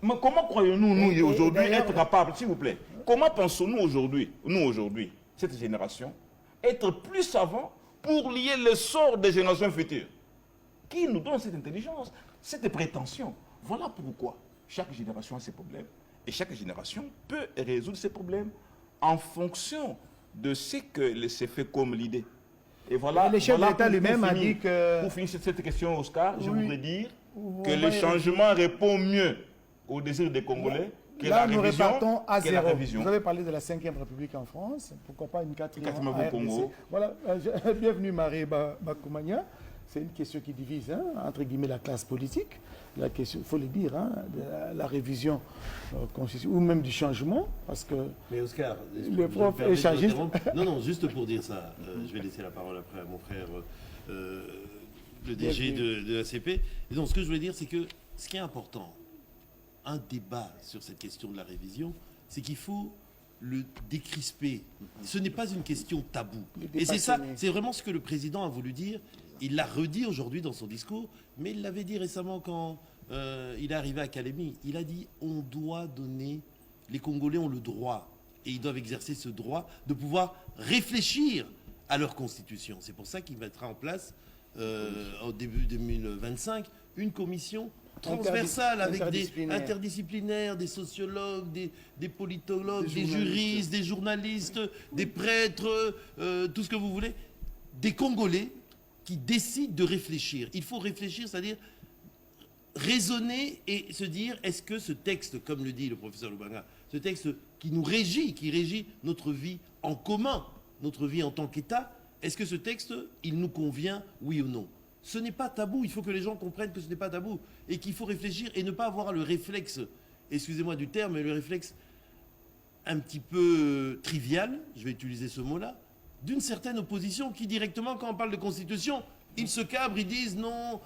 Mais comment croyons-nous, nous, aujourd'hui, être capables, s'il vous plaît, comment pensons-nous aujourd'hui, cette génération, être plus savants pour lier le sort des générations futures? Qui nous donne cette intelligence, cette prétention? Voilà pourquoi chaque génération a ses problèmes et chaque génération peut résoudre ses problèmes en fonction de ce que s'est fait comme l'idée. Et voilà. Le chef de l'État lui-même a dit que... Pour finir cette question, Oscar, je voudrais dire que le changement répond mieux aux désirs des Congolais que la révision. Là, nous repartons à zéro. Vous avez parlé de la 5e République en France. Pourquoi pas une 4e au Congo? Voilà. Bienvenue, Marie Bakoumania. C'est une question qui divise, entre guillemets, la classe politique. La question, il faut le dire, de la révision ou même du changement, parce que... Mais Oscar, le prof est changiste. Non, juste pour dire ça, je vais laisser la parole après à mon frère, le DG de la CP. Et donc, ce que je voulais dire, c'est que ce qui est important, un débat sur cette question de la révision, c'est qu'il faut le décrisper. Ce n'est pas une question taboue. Et c'est ça, c'est vraiment ce que le président a voulu dire. Il l'a redit aujourd'hui dans son discours, mais il l'avait dit récemment quand il est arrivé à Kalemi. Il a dit on doit donner, les Congolais ont le droit, et ils doivent exercer ce droit de pouvoir réfléchir à leur constitution. C'est pour ça qu'il mettra en place, au début 2025, une commission transversale avec des interdisciplinaires, des sociologues, des politologues, des juristes, des journalistes, des prêtres, tout ce que vous voulez, des Congolais qui décident de réfléchir. Il faut réfléchir, c'est-à-dire raisonner et se dire, est-ce que ce texte, comme le dit le professeur Lubanga, ce texte qui nous régit, qui régit notre vie en commun, notre vie en tant qu'État, est-ce que ce texte, il nous convient, oui ou non? Ce n'est pas tabou, il faut que les gens comprennent que ce n'est pas tabou et qu'il faut réfléchir et ne pas avoir le réflexe, excusez-moi du terme, mais le réflexe un petit peu trivial, je vais utiliser ce mot-là, d'une certaine opposition qui directement, quand on parle de constitution, ils se cabrent, ils disent non,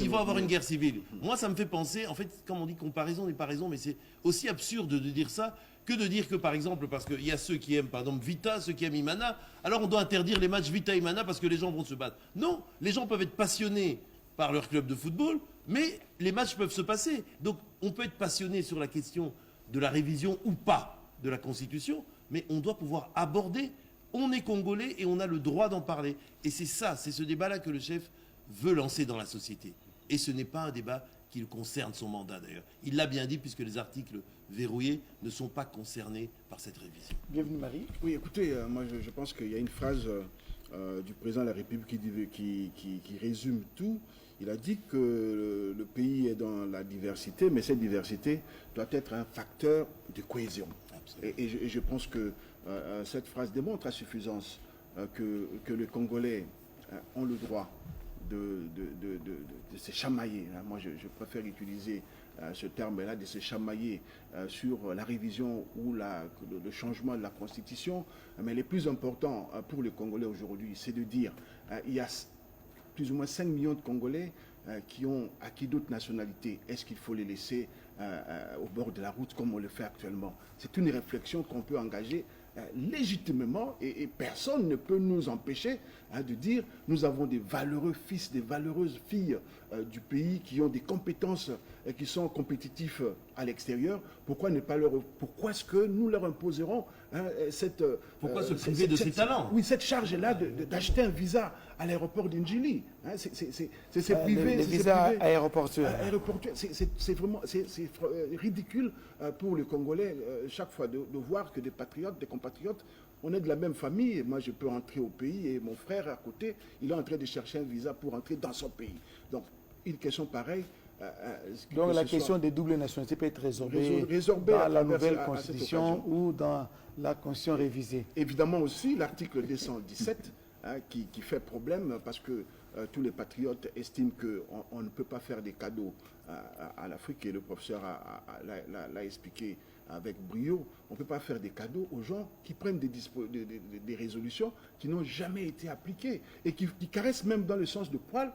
il va y avoir une guerre civile. Moi, ça me fait penser, en fait, comme on dit comparaison n'est pas raison, mais c'est aussi absurde de dire ça que de dire que, par exemple, parce qu'il y a ceux qui aiment, par exemple, Vita, ceux qui aiment Imana, alors on doit interdire les matchs Vita-Imana parce que les gens vont se battre. Non, les gens peuvent être passionnés par leur club de football, mais les matchs peuvent se passer. Donc, on peut être passionné sur la question de la révision ou pas de la Constitution, mais on doit pouvoir aborder. On est Congolais et on a le droit d'en parler. Et c'est ça, c'est ce débat-là que le chef veut lancer dans la société. Et ce n'est pas un débat qui concerne son mandat d'ailleurs. Il l'a bien dit puisque les articles verrouillés ne sont pas concernés par cette révision. Bienvenue Marie. Oui, écoutez, moi je pense qu'il y a une phrase du président de la République qui résume tout. Il a dit que le pays est dans la diversité, mais cette diversité doit être un facteur de cohésion. Et je pense que cette phrase démontre à suffisance que les Congolais ont le droit de se chamailler. Moi, je préfère utiliser ce terme-là, de se chamailler sur la révision ou le changement de la Constitution. Mais le plus important pour les Congolais aujourd'hui, c'est de dire il y a plus ou moins 5 millions de Congolais qui ont acquis d'autres nationalités. Est-ce qu'il faut les laisser au bord de la route comme on le fait actuellement? C'est une réflexion qu'on peut engager légitimement et personne ne peut nous empêcher de dire nous avons des valeureux fils, des valeureuses filles du pays qui ont des compétences et qui sont compétitifs à l'extérieur. Pourquoi est-ce que nous leur imposerons cette... Pourquoi se priver de ces talents? Oui, cette charge-là d'acheter un visa à l'aéroport d'Indjili. C'est privé. Les visas aéroportuaires. C'est vraiment ridicule pour les Congolais chaque fois de voir que des patriotes, des compatriotes, on est de la même famille. Et moi, je peux entrer au pays et mon frère à côté, il est en train de chercher un visa pour entrer dans son pays. Donc, une question pareille. Donc la question des doubles nationalités peut être résorbée dans la nouvelle constitution ou dans la constitution révisée. Évidemment aussi l'article 217 qui fait problème parce que tous les patriotes estiment qu'on ne peut pas faire des cadeaux à l'Afrique et le professeur l'a expliqué avec brio. On ne peut pas faire des cadeaux aux gens qui prennent des résolutions qui n'ont jamais été appliquées et qui caressent même dans le sens de poil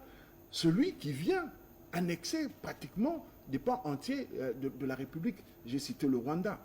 celui qui vient annexer pratiquement des pans entiers de la République. J'ai cité le Rwanda.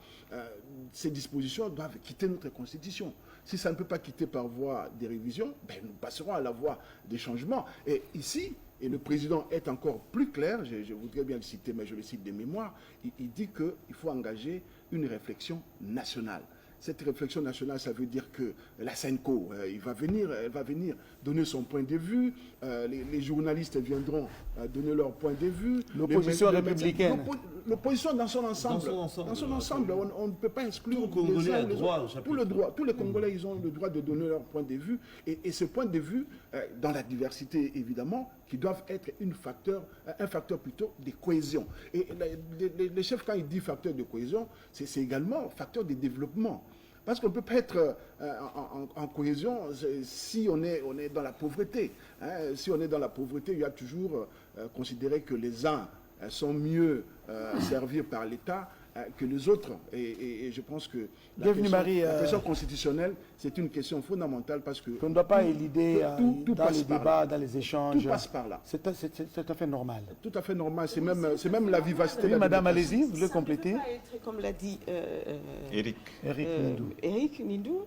Ces dispositions doivent quitter notre Constitution. Si ça ne peut pas quitter par voie des révisions, nous passerons à la voie des changements. Et ici, et le président est encore plus clair, je voudrais bien le citer, mais je le cite de mémoire, il dit qu'il faut engager une réflexion nationale. Cette réflexion nationale, ça veut dire que la SENCO, elle va venir donner son point de vue, les journalistes viendront donner leur point de vue. L'opposition républicaine. L'opposition dans son ensemble. Dans son ensemble, on ne peut pas exclure. Tout Congolais a droit au chapitre. Tous les Congolais, ils ont le droit de donner leur point de vue. Et ce point de vue, dans la diversité, évidemment, qui doivent être un facteur plutôt de cohésion. Et les chefs, quand ils disent facteur de cohésion, c'est également facteur de développement. Parce qu'on ne peut pas être en cohésion si on est dans la pauvreté. Si on est dans la pauvreté, il y a toujours considéré que les uns sont mieux servis par l'État que les autres. Et je pense que la question constitutionnelle, c'est une question fondamentale parce que... On ne doit pas éluder dans les débats, dans les échanges. Tout passe par là. C'est tout à fait normal. Tout à fait normal. C'est même la vivacité. Oui, madame, allez-y, vous voulez compléter? Ça ne peut pas être, comme l'a dit Eric Nindou,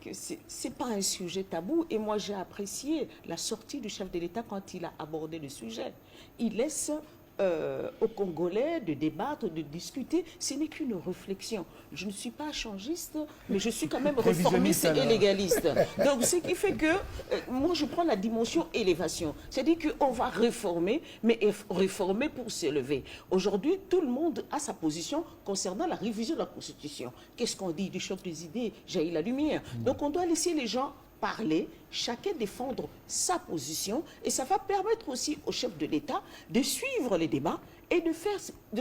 que ce n'est pas un sujet tabou. Et moi, j'ai apprécié la sortie du chef de l'État quand il a abordé le sujet. Il laisse aux Congolais de débattre, de discuter. Ce n'est qu'une réflexion. Je ne suis pas changiste, mais je suis quand même réformiste et légaliste. Donc, ce qui fait que moi, je prends la dimension élévation. C'est-à-dire qu'on va réformer, mais réformer pour s'élever. Aujourd'hui, tout le monde a sa position concernant la révision de la Constitution. Qu'est-ce qu'on dit du choc des idées? Jaillit la lumière. Donc, on doit laisser les gens parler, chacun défendre sa position, et ça va permettre aussi au chef de l'État de suivre les débats et de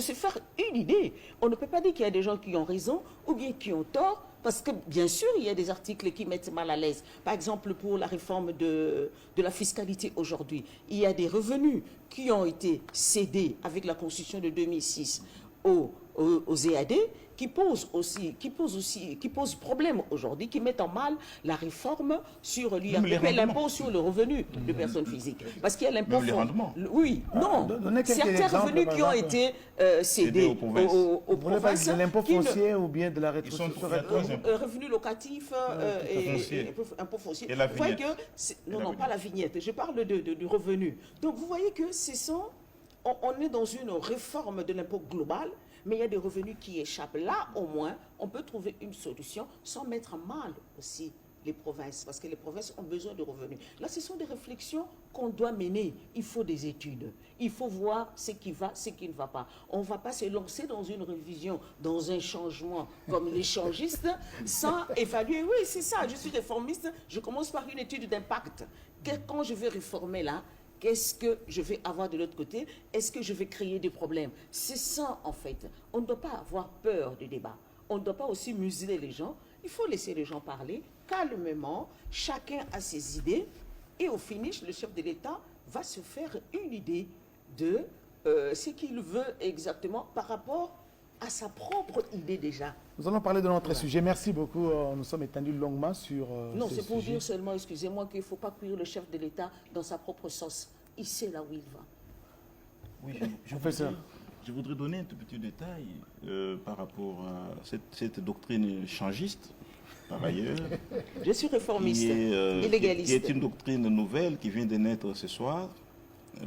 se faire une idée. On ne peut pas dire qu'il y a des gens qui ont raison ou bien qui ont tort, parce que bien sûr, il y a des articles qui mettent mal à l'aise. Par exemple, pour la réforme de la fiscalité aujourd'hui, il y a des revenus qui ont été cédés avec la Constitution de 2006 aux EAD, qui posent problème aujourd'hui, qui mettent en mal la réforme sur l'IRPP, l'impôt sur le revenu de personnes physiques. Parce qu'il y a l'impôt... les rendements. Oui, non. Certains revenus qui ont été cédés aux provinces... De l'impôt foncier ou bien de la rétrocession. Revenus locatifs et impôt foncier. Et la vignette. Non, pas la vignette. Je parle du revenu. Donc, vous voyez que on est dans une réforme de l'impôt global, mais il y a des revenus qui échappent. Là, au moins, on peut trouver une solution sans mettre mal aussi les provinces, parce que les provinces ont besoin de revenus. Là, ce sont des réflexions qu'on doit mener. Il faut des études. Il faut voir ce qui va, ce qui ne va pas. On ne va pas se lancer dans une révision, dans un changement comme les changistes, sans évaluer. Oui, c'est ça, je suis réformiste, je commence par une étude d'impact. Quand je vais réformer là, qu'est-ce que je vais avoir de l'autre côté? Est-ce que je vais créer des problèmes? C'est ça, en fait. On ne doit pas avoir peur du débat. On ne doit pas aussi museler les gens. Il faut laisser les gens parler calmement. Chacun a ses idées. Et au finish, le chef de l'État va se faire une idée de ce qu'il veut exactement par rapport à sa propre idée déjà. Nous allons parler de notre sujet. Merci beaucoup. Nous sommes étendus longuement sur non, c'est pour dire seulement, excusez-moi, qu'il ne faut pas cuire le chef de l'État dans sa propre sauce. Il sait là où il va. Oui, je voudrais donner un tout petit détail par rapport à cette doctrine changiste, par ailleurs. Je suis réformiste et légaliste. Qui est une doctrine nouvelle qui vient de naître ce soir.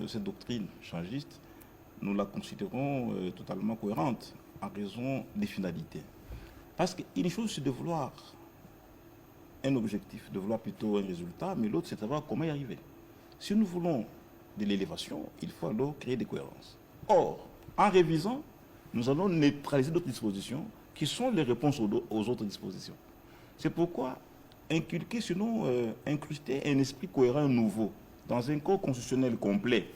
Cette doctrine changiste, nous la considérons totalement cohérente en raison des finalités. Parce qu'une chose, c'est de vouloir un objectif, de vouloir plutôt un résultat, mais l'autre, c'est de savoir comment y arriver. Si nous voulons de l'élévation, il faut alors créer des cohérences. Or, en révisant, nous allons neutraliser d'autres dispositions qui sont les réponses aux autres dispositions. C'est pourquoi inculquer, sinon incruster un esprit cohérent nouveau dans un corps constitutionnel complet,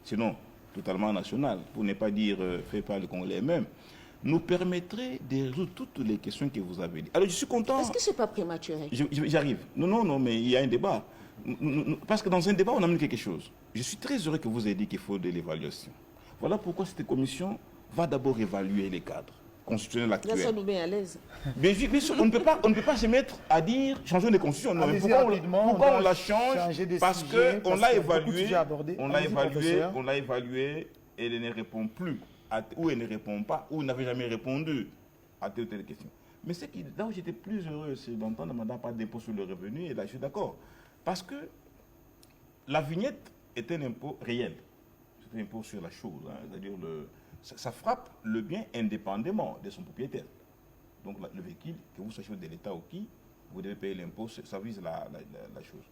sinon totalement national, pour ne pas dire fait par les Congolais eux-mêmes, nous permettrait de résoudre toutes les questions que vous avez dites. Alors je suis content... Est-ce que ce n'est pas prématuré? J'arrive. Non, mais il y a un débat. Parce que dans un débat, on amène quelque chose. Je suis très heureux que vous ayez dit qu'il faut de l'évaluation. Voilà pourquoi cette commission va d'abord évaluer les cadres constitutionnels actuels. Là, ça nous met à l'aise. Mais on ne peut pas se mettre à dire changer les constitutions. Non, pourquoi on la change? Parce qu'on l'a évalué, on l'a évalué et elle ne répond plus. Ou elle ne répond pas, ou n'avait jamais répondu à telle ou telle question. Mais là où j'étais plus heureux, c'est d'entendre madame parler d'impôt sur le revenu, et là je suis d'accord. Parce que la vignette est un impôt réel. C'est un impôt sur la chose, hein, c'est-à-dire ça frappe le bien indépendamment de son propriétaire. Donc le véhicule, que vous sachiez de l'État ou qui, vous devez payer l'impôt, ça vise la chose.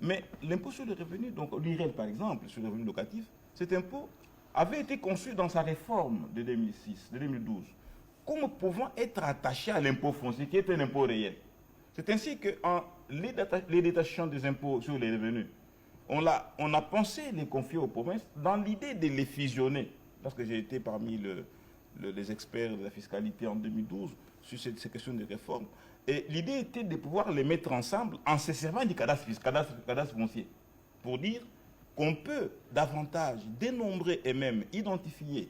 Mais l'impôt sur le revenu, donc l'IRL par exemple, sur le revenu locatif, cet impôt avait été conçu dans sa réforme de 2006, de 2012, comme pouvant être attaché à l'impôt foncier, qui est un impôt réel. C'est ainsi qu'en les détachant des impôts sur les revenus, on a pensé les confier aux provinces dans l'idée de les fusionner. Parce que j'ai été parmi les experts de la fiscalité en 2012 sur ces questions de réforme. Et l'idée était de pouvoir les mettre ensemble en se servant du cadastre foncier, pour dire qu'on peut davantage dénombrer et même identifier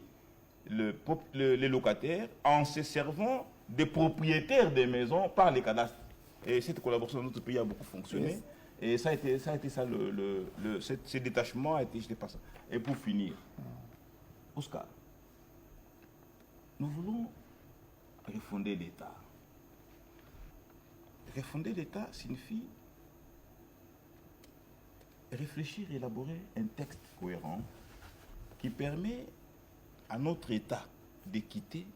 les locataires en se servant des propriétaires des maisons par les cadastres. Et cette collaboration dans notre pays a beaucoup fonctionné. Yes. Et ça a été ça, ce détachement a été jeté par ça. Et pour finir, Oscar, nous voulons refonder l'État. Refonder l'État signifie réfléchir, élaborer un texte cohérent qui permet à notre État de quitter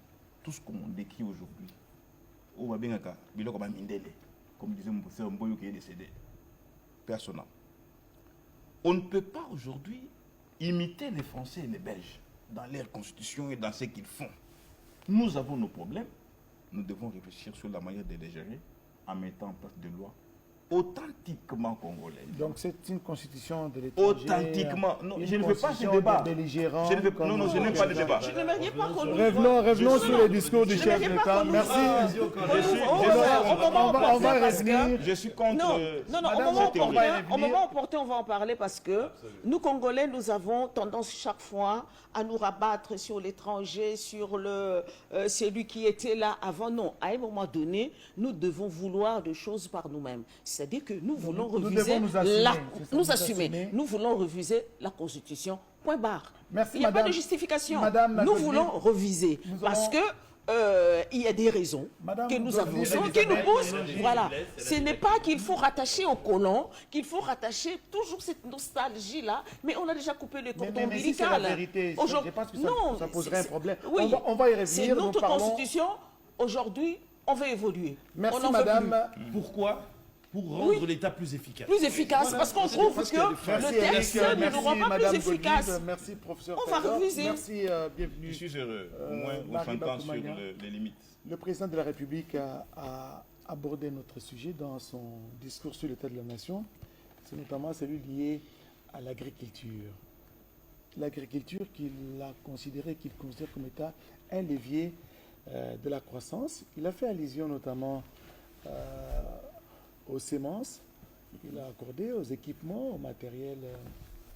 tout ce qu'on décrit aujourd'hui. Comme disait mon professeur Mboyo qui est décédé. Personnel. On ne peut pas aujourd'hui imiter les Français et les Belges dans leur constitution et dans ce qu'ils font. Nous avons nos problèmes. Nous devons réfléchir sur la manière de les gérer en mettant en place des lois authentiquement congolaise. Donc c'est une constitution de l'étranger. Authentiquement. Non, je ne veux pas ce débat. Je ne veux, non, non, je n'aime pas le débat. Je n'aimerais pas qu'on nous Revenons sur le discours du chef d'État. Merci. On va revenir. Je suis contre. Non, au moment opportun, on va en parler parce que nous, Congolais, nous avons tendance chaque fois à nous rabattre sur l'étranger, sur celui qui était là avant. Non, à un moment donné, nous devons vouloir des choses par nous-mêmes. C'est-à-dire que nous voulons reviser nous voulons reviser la Constitution. Point barre. Merci, il n'y a madame, pas de justification. Madame nous voulons reviser parce que il y a des raisons que nous avons, qui nous poussent. Voilà. Ce n'est pas qu'il faut rattacher au colon, qu'il faut rattacher toujours cette nostalgie-là, mais on a déjà coupé le cordon ombilical. Si c'est la vérité, je pense que ça poserait un problème. Oui, on va y revenir. C'est notre constitution. Aujourd'hui, on va évoluer. Merci, madame. Pourquoi? Pour rendre l'État plus efficace. Plus efficace, voilà, parce qu'on trouve que le texte ne nous rend pas plus efficace. Merci, professeur. On va reviser. Merci, bienvenue. Je suis heureux. Au moins, on s'entend sur les limites. Le président de la République a abordé notre sujet dans son discours sur l'état de la nation. C'est notamment celui lié à l'agriculture. L'agriculture qu'il considère comme état un levier de la croissance. Il a fait allusion notamment aux semences qu'il a accordées, aux équipements, au matériel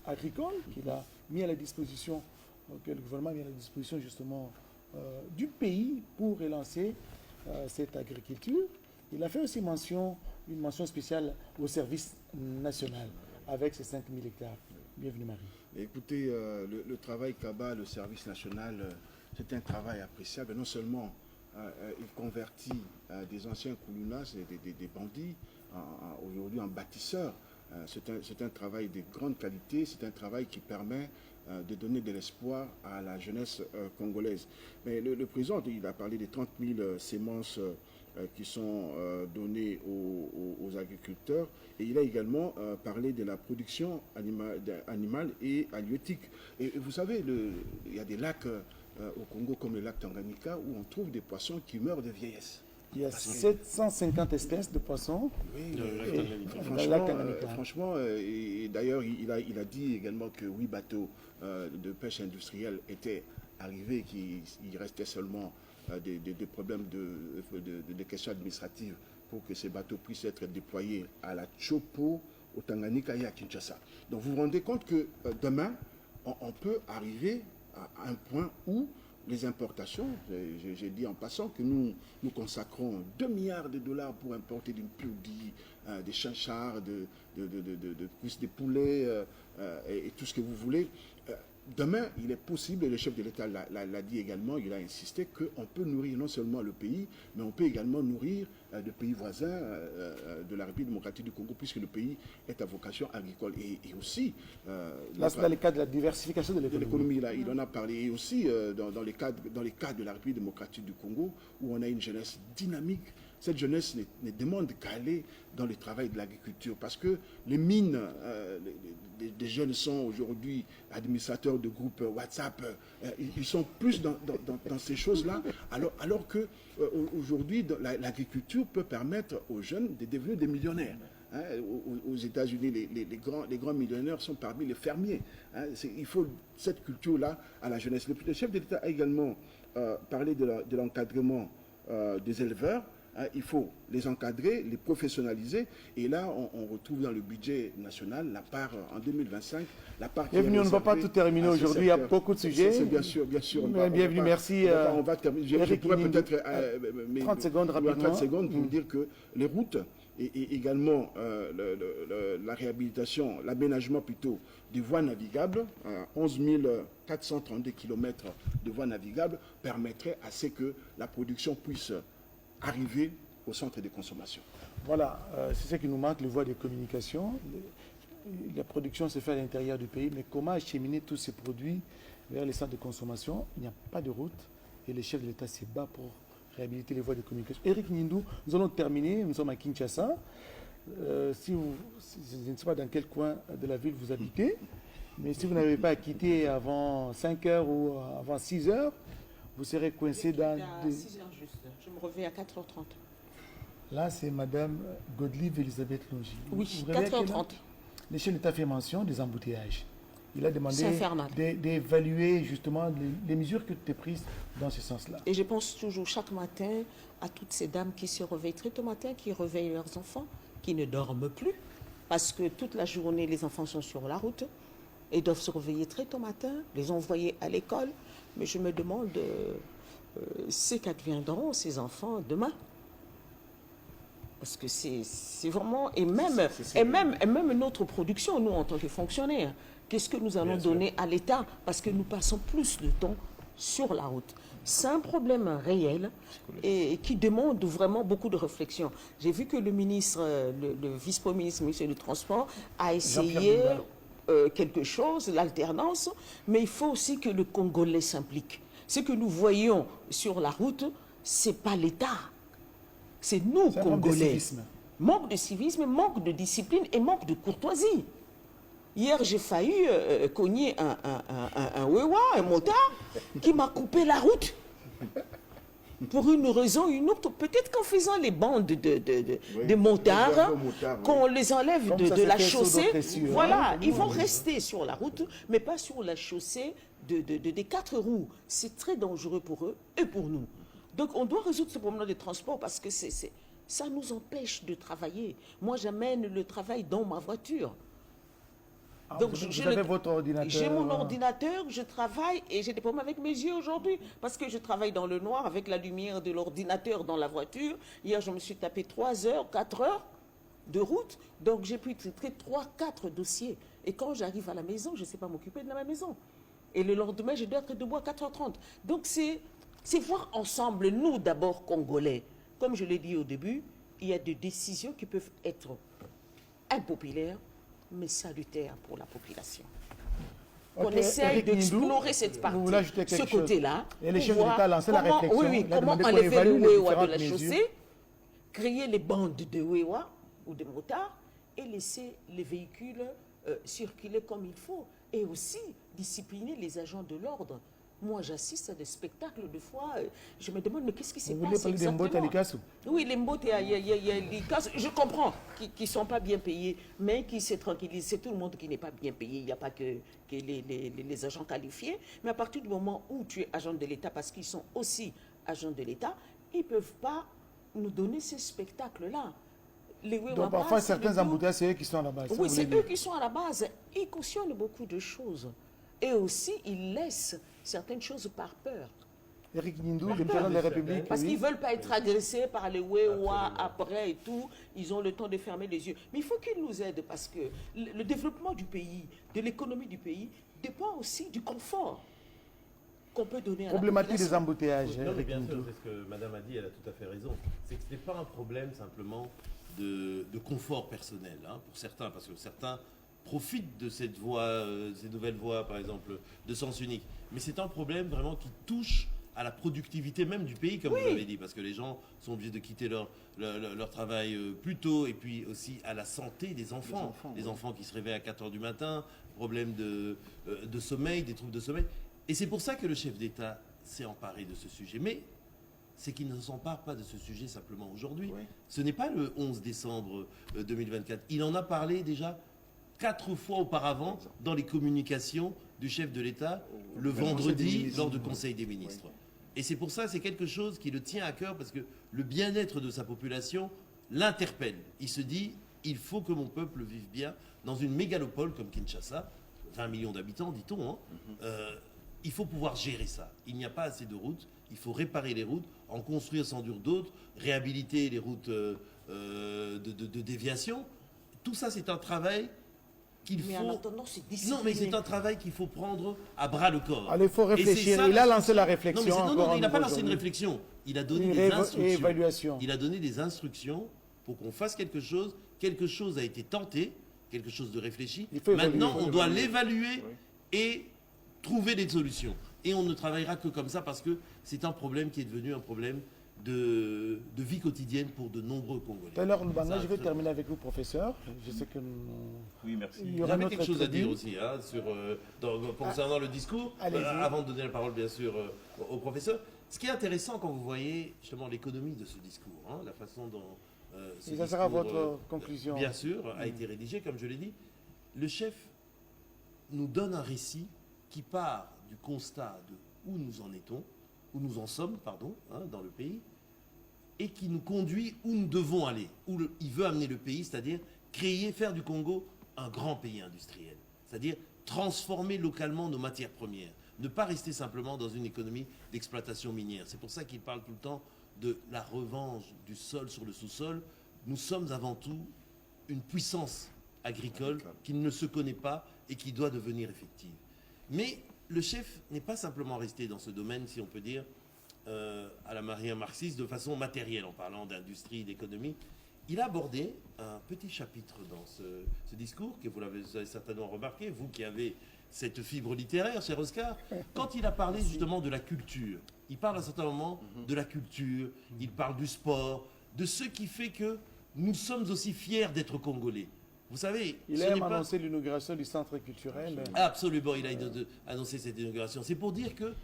agricole qu'il a mis à la disposition, que le gouvernement a mis à la disposition justement du pays pour relancer cette agriculture. Il a fait aussi une mention spéciale au service national avec ses 5000 hectares. Bienvenue Marie. Écoutez, le travail qu'abat le service national, c'est un travail appréciable. Non seulement il convertit des anciens Koulounas, des bandits, aujourd'hui en bâtisseurs. C'est un travail de grande qualité, c'est un travail qui permet de donner de l'espoir à la jeunesse congolaise. Mais le président, il a parlé des 30 000 semences qui sont données aux agriculteurs, et il a également parlé de la production animale et halieutique. Et vous savez, il y a des lacs au Congo comme le lac Tanganyika où on trouve des poissons qui meurent de vieillesse. Il y a 750 espèces de poissons. Oui, franchement, et d'ailleurs, il a dit également que 8 bateaux de pêche industrielle étaient arrivés, qu'il restait seulement des problèmes de questions administratives pour que ces bateaux puissent être déployés à la Chopo, au Tanganyika et à Kinshasa. Donc vous vous rendez compte que demain, on peut arriver à un point où les importations, j'ai dit en passant que nous consacrons 2 milliards de dollars pour importer du pioudi, des chinchards, des poulets et tout ce que vous voulez. Demain, il est possible, et le chef de l'État l'a dit également, il a insisté qu'on peut nourrir non seulement le pays, mais on peut également nourrir des pays voisins de la République démocratique du Congo, puisque le pays est à vocation agricole. Et aussi... là, c'est dans le cadre de la diversification de l'économie. Là, il en a parlé. Et aussi dans les cadres de la République démocratique du Congo, où on a une jeunesse dynamique. Cette jeunesse ne demande qu'à aller dans le travail de l'agriculture, parce que les mines, des jeunes sont aujourd'hui administrateurs de groupes WhatsApp, ils sont plus dans ces choses-là, alors que aujourd'hui l'agriculture peut permettre aux jeunes de devenir des millionnaires. Aux États-Unis, les grands millionnaires sont parmi les fermiers. Il faut cette culture-là à la jeunesse. Le chef de l'État a également parlé de l'encadrement des éleveurs. Il faut les encadrer, les professionnaliser. Et là, on retrouve dans le budget national la part en 2025, la part qui est bienvenue, on ne va pas tout terminer aujourd'hui, il y a beaucoup de sujets. C'est bien sûr. Bienvenue, merci. On va terminer. Je pourrais peut-être 30 secondes rapidement. 30 secondes pour dire que les routes et également la réhabilitation, l'aménagement plutôt des voies navigables, 11 432 km de voies navigables, permettrait à ce que la production puisse arriver au centre de consommation. Voilà, c'est ce qui nous manque, les voies de communication. La production se fait à l'intérieur du pays, mais comment acheminer tous ces produits vers les centres de consommation? Il n'y a pas de route et le chef de l'État se bat pour réhabiliter les voies de communication. Eric Nindou, nous allons terminer, nous sommes à Kinshasa. Je ne sais pas dans quel coin de la ville vous habitez, mais si vous n'avez pas quitté avant 5 heures ou avant 6 heures, vous serez coincé dans... À 6 heures juste. Je me reviens à 4h30. Là, c'est Madame Godelive Elisabeth Longy. Oui, Vous rêvez 4h30. Le chef d'État fait mention des embouteillages. Il a demandé C'est infernal. d'évaluer justement les mesures qui ont été prises dans ce sens-là. Et je pense toujours chaque matin à toutes ces dames qui se réveillent très tôt matin, qui réveillent leurs enfants, qui ne dorment plus, parce que toute la journée, les enfants sont sur la route et doivent se réveiller très tôt matin, les envoyer à l'école. Mais je me demande ce qu'adviendront ces enfants demain. Parce que c'est vraiment... Et même notre production, nous, en tant que fonctionnaires, qu'est-ce que nous allons donner à l'État? Parce que nous passons plus de temps sur la route. C'est un problème réel et qui demande vraiment beaucoup de réflexion. J'ai vu que le ministre, le vice-premier ministre, ministre du Transport, a essayé quelque chose, l'alternance, mais il faut aussi que le Congolais s'implique. Ce que nous voyons sur la route, ce n'est pas l'État. C'est nous, Congolais. Manque de civisme, manque de discipline et manque de courtoisie. Hier, j'ai failli cogner un Wewa, un motard, qui m'a coupé la route. Pour une raison ou une autre. Peut-être qu'en faisant les bandes de motards, qu'on les enlève de la chaussée, voilà, ils vont rester sur la route, mais pas sur la chaussée des 4 roues. C'est très dangereux pour eux et pour nous. Donc, on doit résoudre ce problème de transport parce que ça nous empêche de travailler. Moi, j'amène le travail dans ma voiture. Donc, vous avez votre ordinateur? J'ai mon ordinateur, je travaille et j'ai des problèmes avec mes yeux aujourd'hui parce que je travaille dans le noir avec la lumière de l'ordinateur dans la voiture. Hier, je me suis tapé 3 heures, 4 heures de route. Donc, j'ai pu traiter 3-4 dossiers. Et quand j'arrive à la maison, je ne sais pas m'occuper de ma maison. Et le lendemain, je dois être debout à 4h30. Donc, c'est voir ensemble, nous d'abord, Congolais. Comme je l'ai dit au début, il y a des décisions qui peuvent être impopulaires, mais salutaires pour la population. On essaye d'explorer cette partie, ce côté-là. Et les chefs d'État lancé la réflexion. Comment enlever le Wewa de la chaussée, créer les bandes de Wewa ou de motards et laisser les véhicules circuler comme il faut. Et aussi discipliner les agents de l'ordre. Moi, j'assiste à des spectacles, de fois, je me demande, mais qu'est-ce qui s'est passé exactement? Vous voulez parler des Mbote à Oui, les Mbote, il y a les cas, je comprends, qui ne sont pas bien payés, mais qui se tranquillisent. C'est tout le monde qui n'est pas bien payé, il n'y a pas que les agents qualifiés. Mais à partir du moment où tu es agent de l'État, parce qu'ils sont aussi agents de l'État, ils ne peuvent pas nous donner ces spectacles-là. Donc parfois, certains embouteillages, c'est eux qui sont à la base. Oui, c'est eux qui sont à la base. Ils cautionnent beaucoup de choses. Et aussi, ils laissent certaines choses par peur. Éric Nindou, le président de la République. Parce qu'ils ne veulent pas être agressés par les Wewa après et tout. Ils ont le temps de fermer les yeux. Mais il faut qu'ils nous aident parce que le développement du pays, de l'économie du pays, dépend aussi du confort qu'on peut donner à la problématique des embouteillages. Non, mais bien sûr, c'est ce que madame a dit, elle a tout à fait raison. C'est que ce n'est pas un problème simplement de confort personnel, hein, pour certains, parce que certains profitent de cette voie, ces nouvelles voies, par exemple, de sens unique. Mais c'est un problème vraiment qui touche à la productivité même du pays, comme vous l'avez dit, parce que les gens sont obligés de quitter leur travail plus tôt, et puis aussi à la santé des enfants. Les enfants qui se réveillent à 4 h du matin, problème de sommeil, des troubles de sommeil. Et c'est pour ça que le chef d'État s'est emparé de ce sujet. Mais c'est qu'il ne s'empare pas de ce sujet simplement aujourd'hui. Oui. Ce n'est pas le 11 décembre 2024. Il en a parlé déjà 4 fois auparavant dans les communications du chef de l'État le vendredi lors du Conseil des ministres. Oui. Et c'est pour ça, c'est quelque chose qui le tient à cœur parce que le bien-être de sa population l'interpelle. Il se dit, il faut que mon peuple vive bien dans une mégalopole comme Kinshasa, 20 millions d'habitants, dit-on. Hein. Il faut pouvoir gérer ça. Il n'y a pas assez de routes. Il faut réparer les routes, en construire sans doute d'autres, réhabiliter les routes de déviation. Tout ça, c'est un travail qu'il faut... en attendant, c'est discipliné. Non, mais c'est un travail qu'il faut prendre à bras le corps. Alors, il faut réfléchir. Il a lancé la réflexion. Non, il n'a pas lancé une réflexion. Il a donné des instructions. Évaluation. Il a donné des instructions pour qu'on fasse quelque chose. Quelque chose a été tenté, quelque chose de réfléchi. Maintenant, on doit l'évaluer et trouver des solutions. Et on ne travaillera que comme ça parce que c'est un problème qui est devenu un problème de vie quotidienne pour de nombreux Congolais. Tout à l'heure, je vais terminer avec vous, professeur. Je sais que oui, merci. Il y aura quelque chose à dire aussi hein, concernant le discours, avant de donner la parole, bien sûr, au professeur. Ce qui est intéressant quand vous voyez justement l'économie de ce discours, hein, la façon ce Et ça sera discours, votre conclusion. Bien sûr, a été rédigé, comme je l'ai dit. Le chef nous donne un récit qui part du constat de où nous en étions, où nous en sommes, pardon, dans le pays, et qui nous conduit où nous devons aller, il veut amener le pays, c'est-à-dire faire du Congo un grand pays industriel, c'est-à-dire transformer localement nos matières premières, ne pas rester simplement dans une économie d'exploitation minière. C'est pour ça qu'il parle tout le temps de la revanche du sol sur le sous-sol. Nous sommes avant tout une puissance agricole qui ne se connaît pas et qui doit devenir effective. Mais le chef n'est pas simplement resté dans ce domaine, si on peut dire, à la manière marxiste, de façon matérielle, en parlant d'industrie, d'économie. Il a abordé un petit chapitre dans ce discours, que vous l'avez certainement remarqué, vous qui avez cette fibre littéraire, cher Oscar, quand il a parlé justement de la culture. Il parle à un certain moment de la culture, il parle du sport, de ce qui fait que nous sommes aussi fiers d'être Congolais. Vous savez, il a annoncé l'inauguration du centre culturel. Absolument, il a annoncé cette inauguration. C'est pour dire que,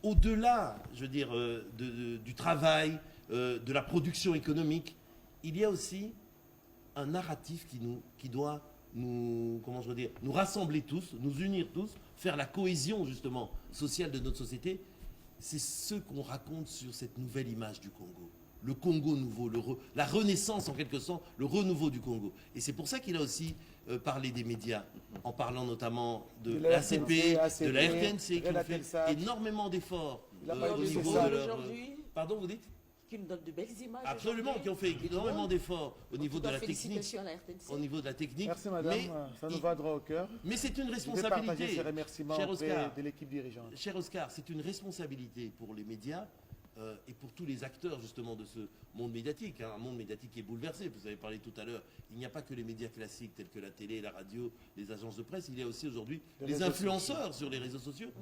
au-delà, je veux dire, du travail, de la production économique, il y a aussi un narratif qui doit nous rassembler tous, nous unir tous, faire la cohésion justement sociale de notre société. C'est ce qu'on raconte sur cette nouvelle image du Congo. Le Congo nouveau, la renaissance en quelque sorte, le renouveau du Congo. Et c'est pour ça qu'il a aussi parlé des médias, en parlant notamment de l'ACP, de la RTNC, qui ont fait énormément d'efforts au niveau de leur... Pardon, vous dites ? Qui nous donne de belles images. Absolument, qui ont fait énormément d'efforts au niveau de la technique. Au niveau de la technique. Merci madame, ça nous va droit au cœur. Mais c'est une responsabilité. Ces remerciements auprès de l'équipe dirigeante. Cher Oscar, c'est une responsabilité pour les médias et pour tous les acteurs justement de ce monde médiatique. Un monde médiatique qui est bouleversé. Vous avez parlé tout à l'heure, il n'y a pas que les médias classiques tels que la télé, la radio, les agences de presse. Il y a aussi aujourd'hui les influenceurs sur les réseaux sociaux.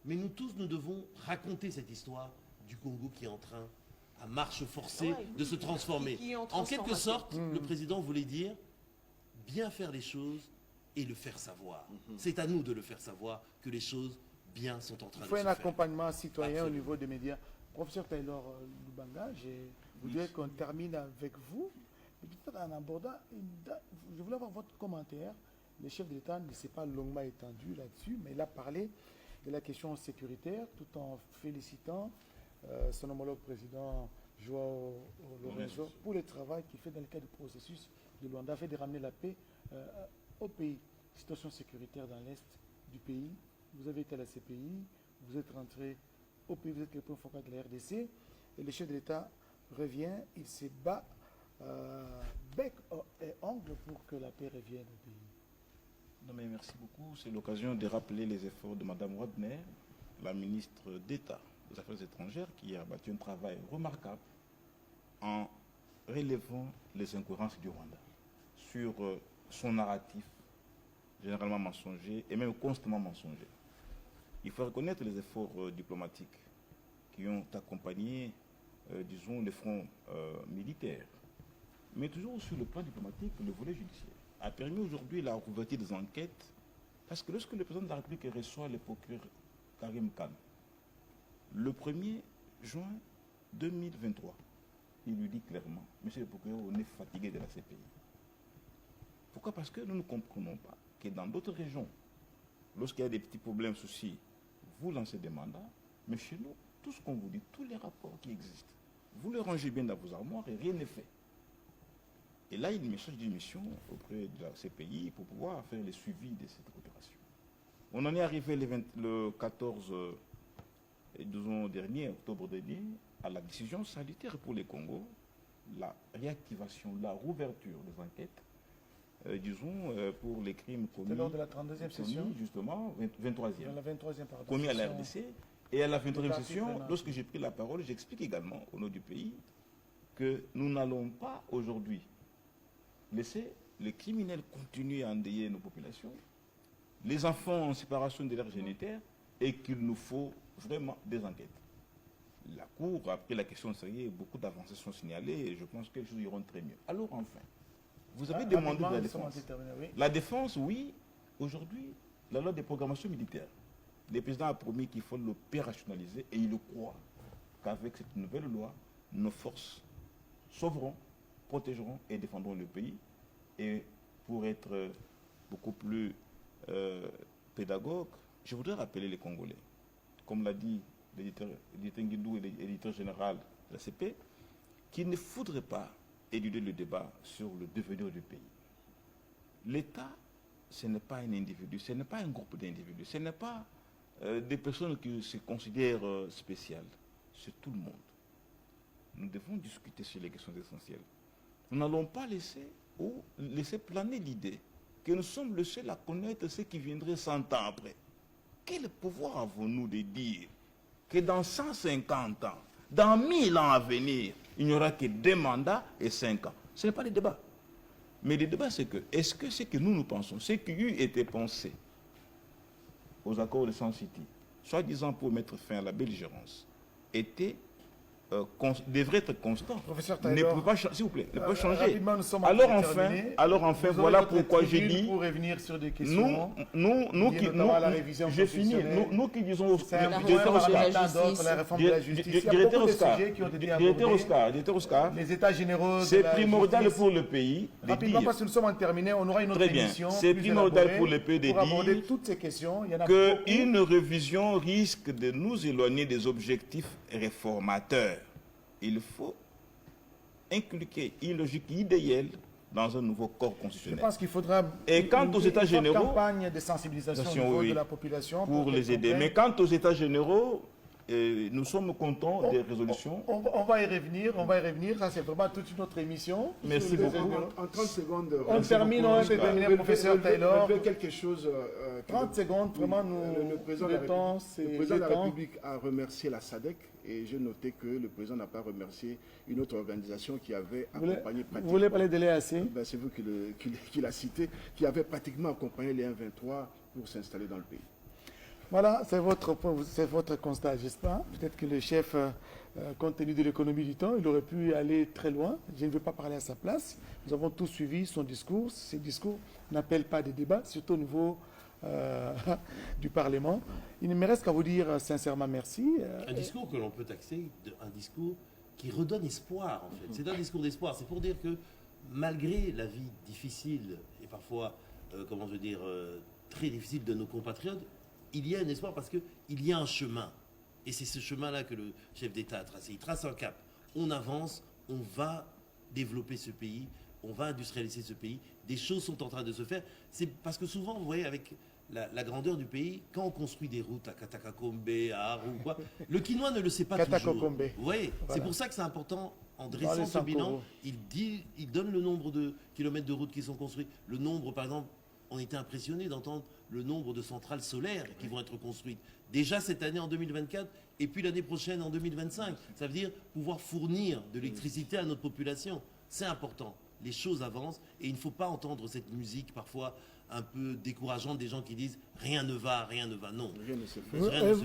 Mais nous tous, nous devons raconter cette histoire du Congo qui est en train à marche forcée de se transformer. En quelque sorte, le président voulait dire bien faire les choses et le faire savoir. C'est à nous de le faire savoir que les choses bien sont en train de se faire. Il faut un accompagnement citoyen au niveau des médias. Professeur Taylor Lubanga, je voudrais qu'on termine avec vous. Peut-être en abordant, je voulais avoir votre commentaire. Le chef de l'État ne s'est pas longuement étendu là-dessus, mais il a parlé de la question sécuritaire tout en félicitant son homologue président Joao Lourenço pour le travail qu'il fait dans le cadre du processus de Luanda, fait de ramener la paix au pays. Situation sécuritaire dans l'est du pays. Vous avez été à la CPI, vous êtes rentré au pays, vous êtes le point focal de la RDC, et le chef de l'État revient, il se bat bec et ongle pour que la paix revienne au pays. Non mais merci beaucoup. C'est l'occasion de rappeler les efforts de Mme Wadner, la ministre d'État des Affaires étrangères, qui a battu un travail remarquable en relevant les incohérences du Rwanda sur son narratif généralement mensonger et même constamment mensonger. Il faut reconnaître les efforts diplomatiques qui ont accompagné, disons, le front militaire. Mais toujours sur le plan diplomatique, le volet judiciaire a permis aujourd'hui la couverture des enquêtes, parce que lorsque le président de la République reçoit le procureur Karim Khan, le 1er juin 2023, il lui dit clairement, monsieur le procureur, on est fatigué de la CPI. Pourquoi? Parce que nous ne comprenons pas que dans d'autres régions, lorsqu'il y a des petits problèmes, soucis, vous lancez des mandats, mais chez nous, tout ce qu'on vous dit, tous les rapports qui existent, vous les rangez bien dans vos armoires et rien n'est fait. Et là, il me charge d'une mission auprès de la CPI pour pouvoir faire le suivi de cette opération. On en est arrivé le 14 dernier, octobre dernier, à la décision salutaire pour les Congo, la réactivation, la rouverture des enquêtes, disons, pour les crimes commis. C'est lors de la 32e session, justement, 23e. La 23e, pardon. Commis à la RDC. Et à la 23e session, lorsque j'ai pris la parole, j'explique également au nom du pays que nous n'allons pas aujourd'hui laisser les criminels continuer à endeuiller nos populations, les enfants en séparation de leur génitaire, et qu'il nous faut vraiment des enquêtes. La Cour a pris la question sérieuse, beaucoup d'avancées sont signalées, et je pense que les choses iront très mieux. Alors enfin, vous avez demandé de la défense. La défense, oui, aujourd'hui, la loi de programmation militaire. Le président a promis qu'il faut l'opérationnaliser, et il croit qu'avec cette nouvelle loi, nos forces sauveront protégerons et défendrons le pays. Et pour être beaucoup plus pédagogue, je voudrais rappeler les Congolais, comme l'a dit l'éditeur Nguindou et l'éditeur général de la CP, qu'il ne faudrait pas éluder le débat sur le devenir du pays. L'État, ce n'est pas un individu, ce n'est pas un groupe d'individus, ce n'est pas des personnes qui se considèrent spéciales, c'est tout le monde. Nous devons discuter sur les questions essentielles. Nous n'allons pas laisser planer l'idée que nous sommes le seul à connaître ce qui viendrait 100 ans après. Quel pouvoir avons-nous de dire que dans 150 ans, dans 1000 ans à venir, il n'y aura que 2 mandats et 5 ans? Ce n'est pas le débat. Mais le débat, c'est que, est-ce que ce que nous pensons, ce qui eût été pensé aux accords de Sun City, soi-disant pour mettre fin à la belligérance, devrait être constant. Professeur ne Taylor, peut pas, s'il vous plaît, ne peut changer. Rapidement, nous sommes Alors enfin, voilà pourquoi j'ai dit, pour revenir sur des questions. nous qui disons, directeur Oscar, les états généraux, c'est primordial pour le pays. Rapidement, parce que nous sommes en terminé, on aura une autre émission. C'est primordial pour le pays de aborder dire toutes ces questions. qu'une révision risque de nous éloigner des objectifs réformateurs. Il faut inculquer une logique idéale dans un nouveau corps constitutionnel. Je pense qu'il faudra quant aux États généraux, une campagne de sensibilisation au niveau de la population pour les aider. Mais quant aux États généraux, nous sommes contents des résolutions. On va y revenir, ça c'est vraiment toute une autre émission. Merci beaucoup. En 30 secondes. On termine, on va terminer, professeur Taylor. Quelque chose. 30 secondes, vraiment, le président de la République a remercié la SADC et j'ai noté que le président n'a pas remercié une autre organisation qui avait accompagné pratiquement. Vous voulez parler de l'EAC? C'est vous qui l'a cité, qui avait pratiquement accompagné les 1-23 pour s'installer dans le pays. Voilà, c'est votre constat, j'espère. Peut-être que le chef, compte tenu de l'économie du temps, il aurait pu aller très loin. Je ne veux pas parler à sa place. Nous avons tous suivi son discours. Ces discours n'appellent pas des débats, surtout au niveau du Parlement. Il ne me reste qu'à vous dire sincèrement merci. Un discours que l'on peut taxer, un discours qui redonne espoir, en fait. C'est un discours d'espoir. C'est pour dire que malgré la vie difficile et parfois, très difficile de nos compatriotes, il y a un espoir parce qu'il y a un chemin. Et c'est ce chemin-là que le chef d'État a tracé. Il trace un cap. On avance, on va développer ce pays, on va industrialiser ce pays. Des choses sont en train de se faire. C'est parce que souvent, vous voyez, avec la grandeur du pays, quand on construit des routes à Katakakombe, à Aru, quoi, le Quinois ne le sait pas toujours. Vous voyez, voilà. C'est pour ça que c'est important, en dressant ce bilan, il donne le nombre de kilomètres de routes qui sont construits, le nombre, par exemple, on était impressionnés d'entendre le nombre de centrales solaires qui vont être construites. Déjà cette année en 2024 et puis l'année prochaine en 2025. Ça veut dire pouvoir fournir de l'électricité à notre population. C'est important. Les choses avancent et il ne faut pas entendre cette musique parfois un peu décourageante des gens qui disent rien ne va. Non. Rien ne se fait.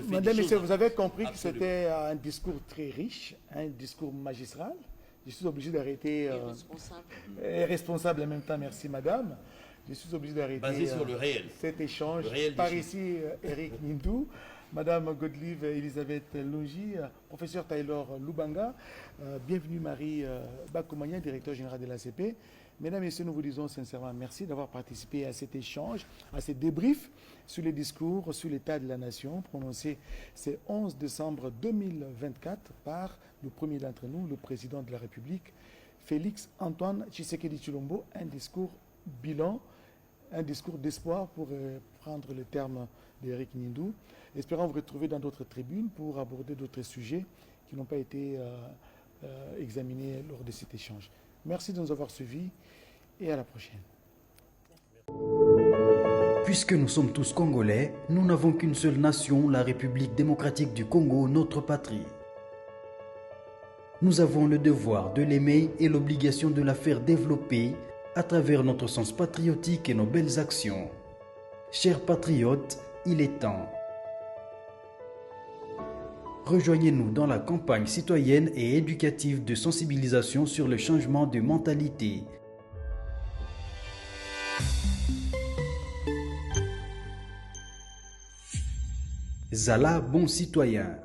Madame, messieurs, vous avez compris que c'était un discours très riche, un discours magistral. Je suis obligé d'arrêter. Et responsable en même temps, merci madame. Je suis obligé d'arrêter basé sur le réel. Cet échange. Par ici, Eric Nguindou, Madame Godlive Elisabeth Longi, Professeur Taylor Lubanga, bienvenue Marie Bakoumania, directeur général de l'ACP. Mesdames et messieurs, nous vous disons sincèrement merci d'avoir participé à cet échange, à ce débrief sur les discours, sur l'état de la nation, prononcé ce 11 décembre 2024 par le premier d'entre nous, le président de la République, Félix Antoine Tshisekedi Tshilombo, un discours bilan, un discours d'espoir pour prendre le terme d'Eric Nguindou. Espérons vous retrouver dans d'autres tribunes pour aborder d'autres sujets qui n'ont pas été examinés lors de cet échange. Merci de nous avoir suivis et à la prochaine. Puisque nous sommes tous Congolais, nous n'avons qu'une seule nation, la République démocratique du Congo, notre patrie. Nous avons le devoir de l'aimer et l'obligation de la faire développer à travers notre sens patriotique et nos belles actions. Chers patriotes, il est temps. Rejoignez-nous dans la campagne citoyenne et éducative de sensibilisation sur le changement de mentalité. Zala, bon citoyen.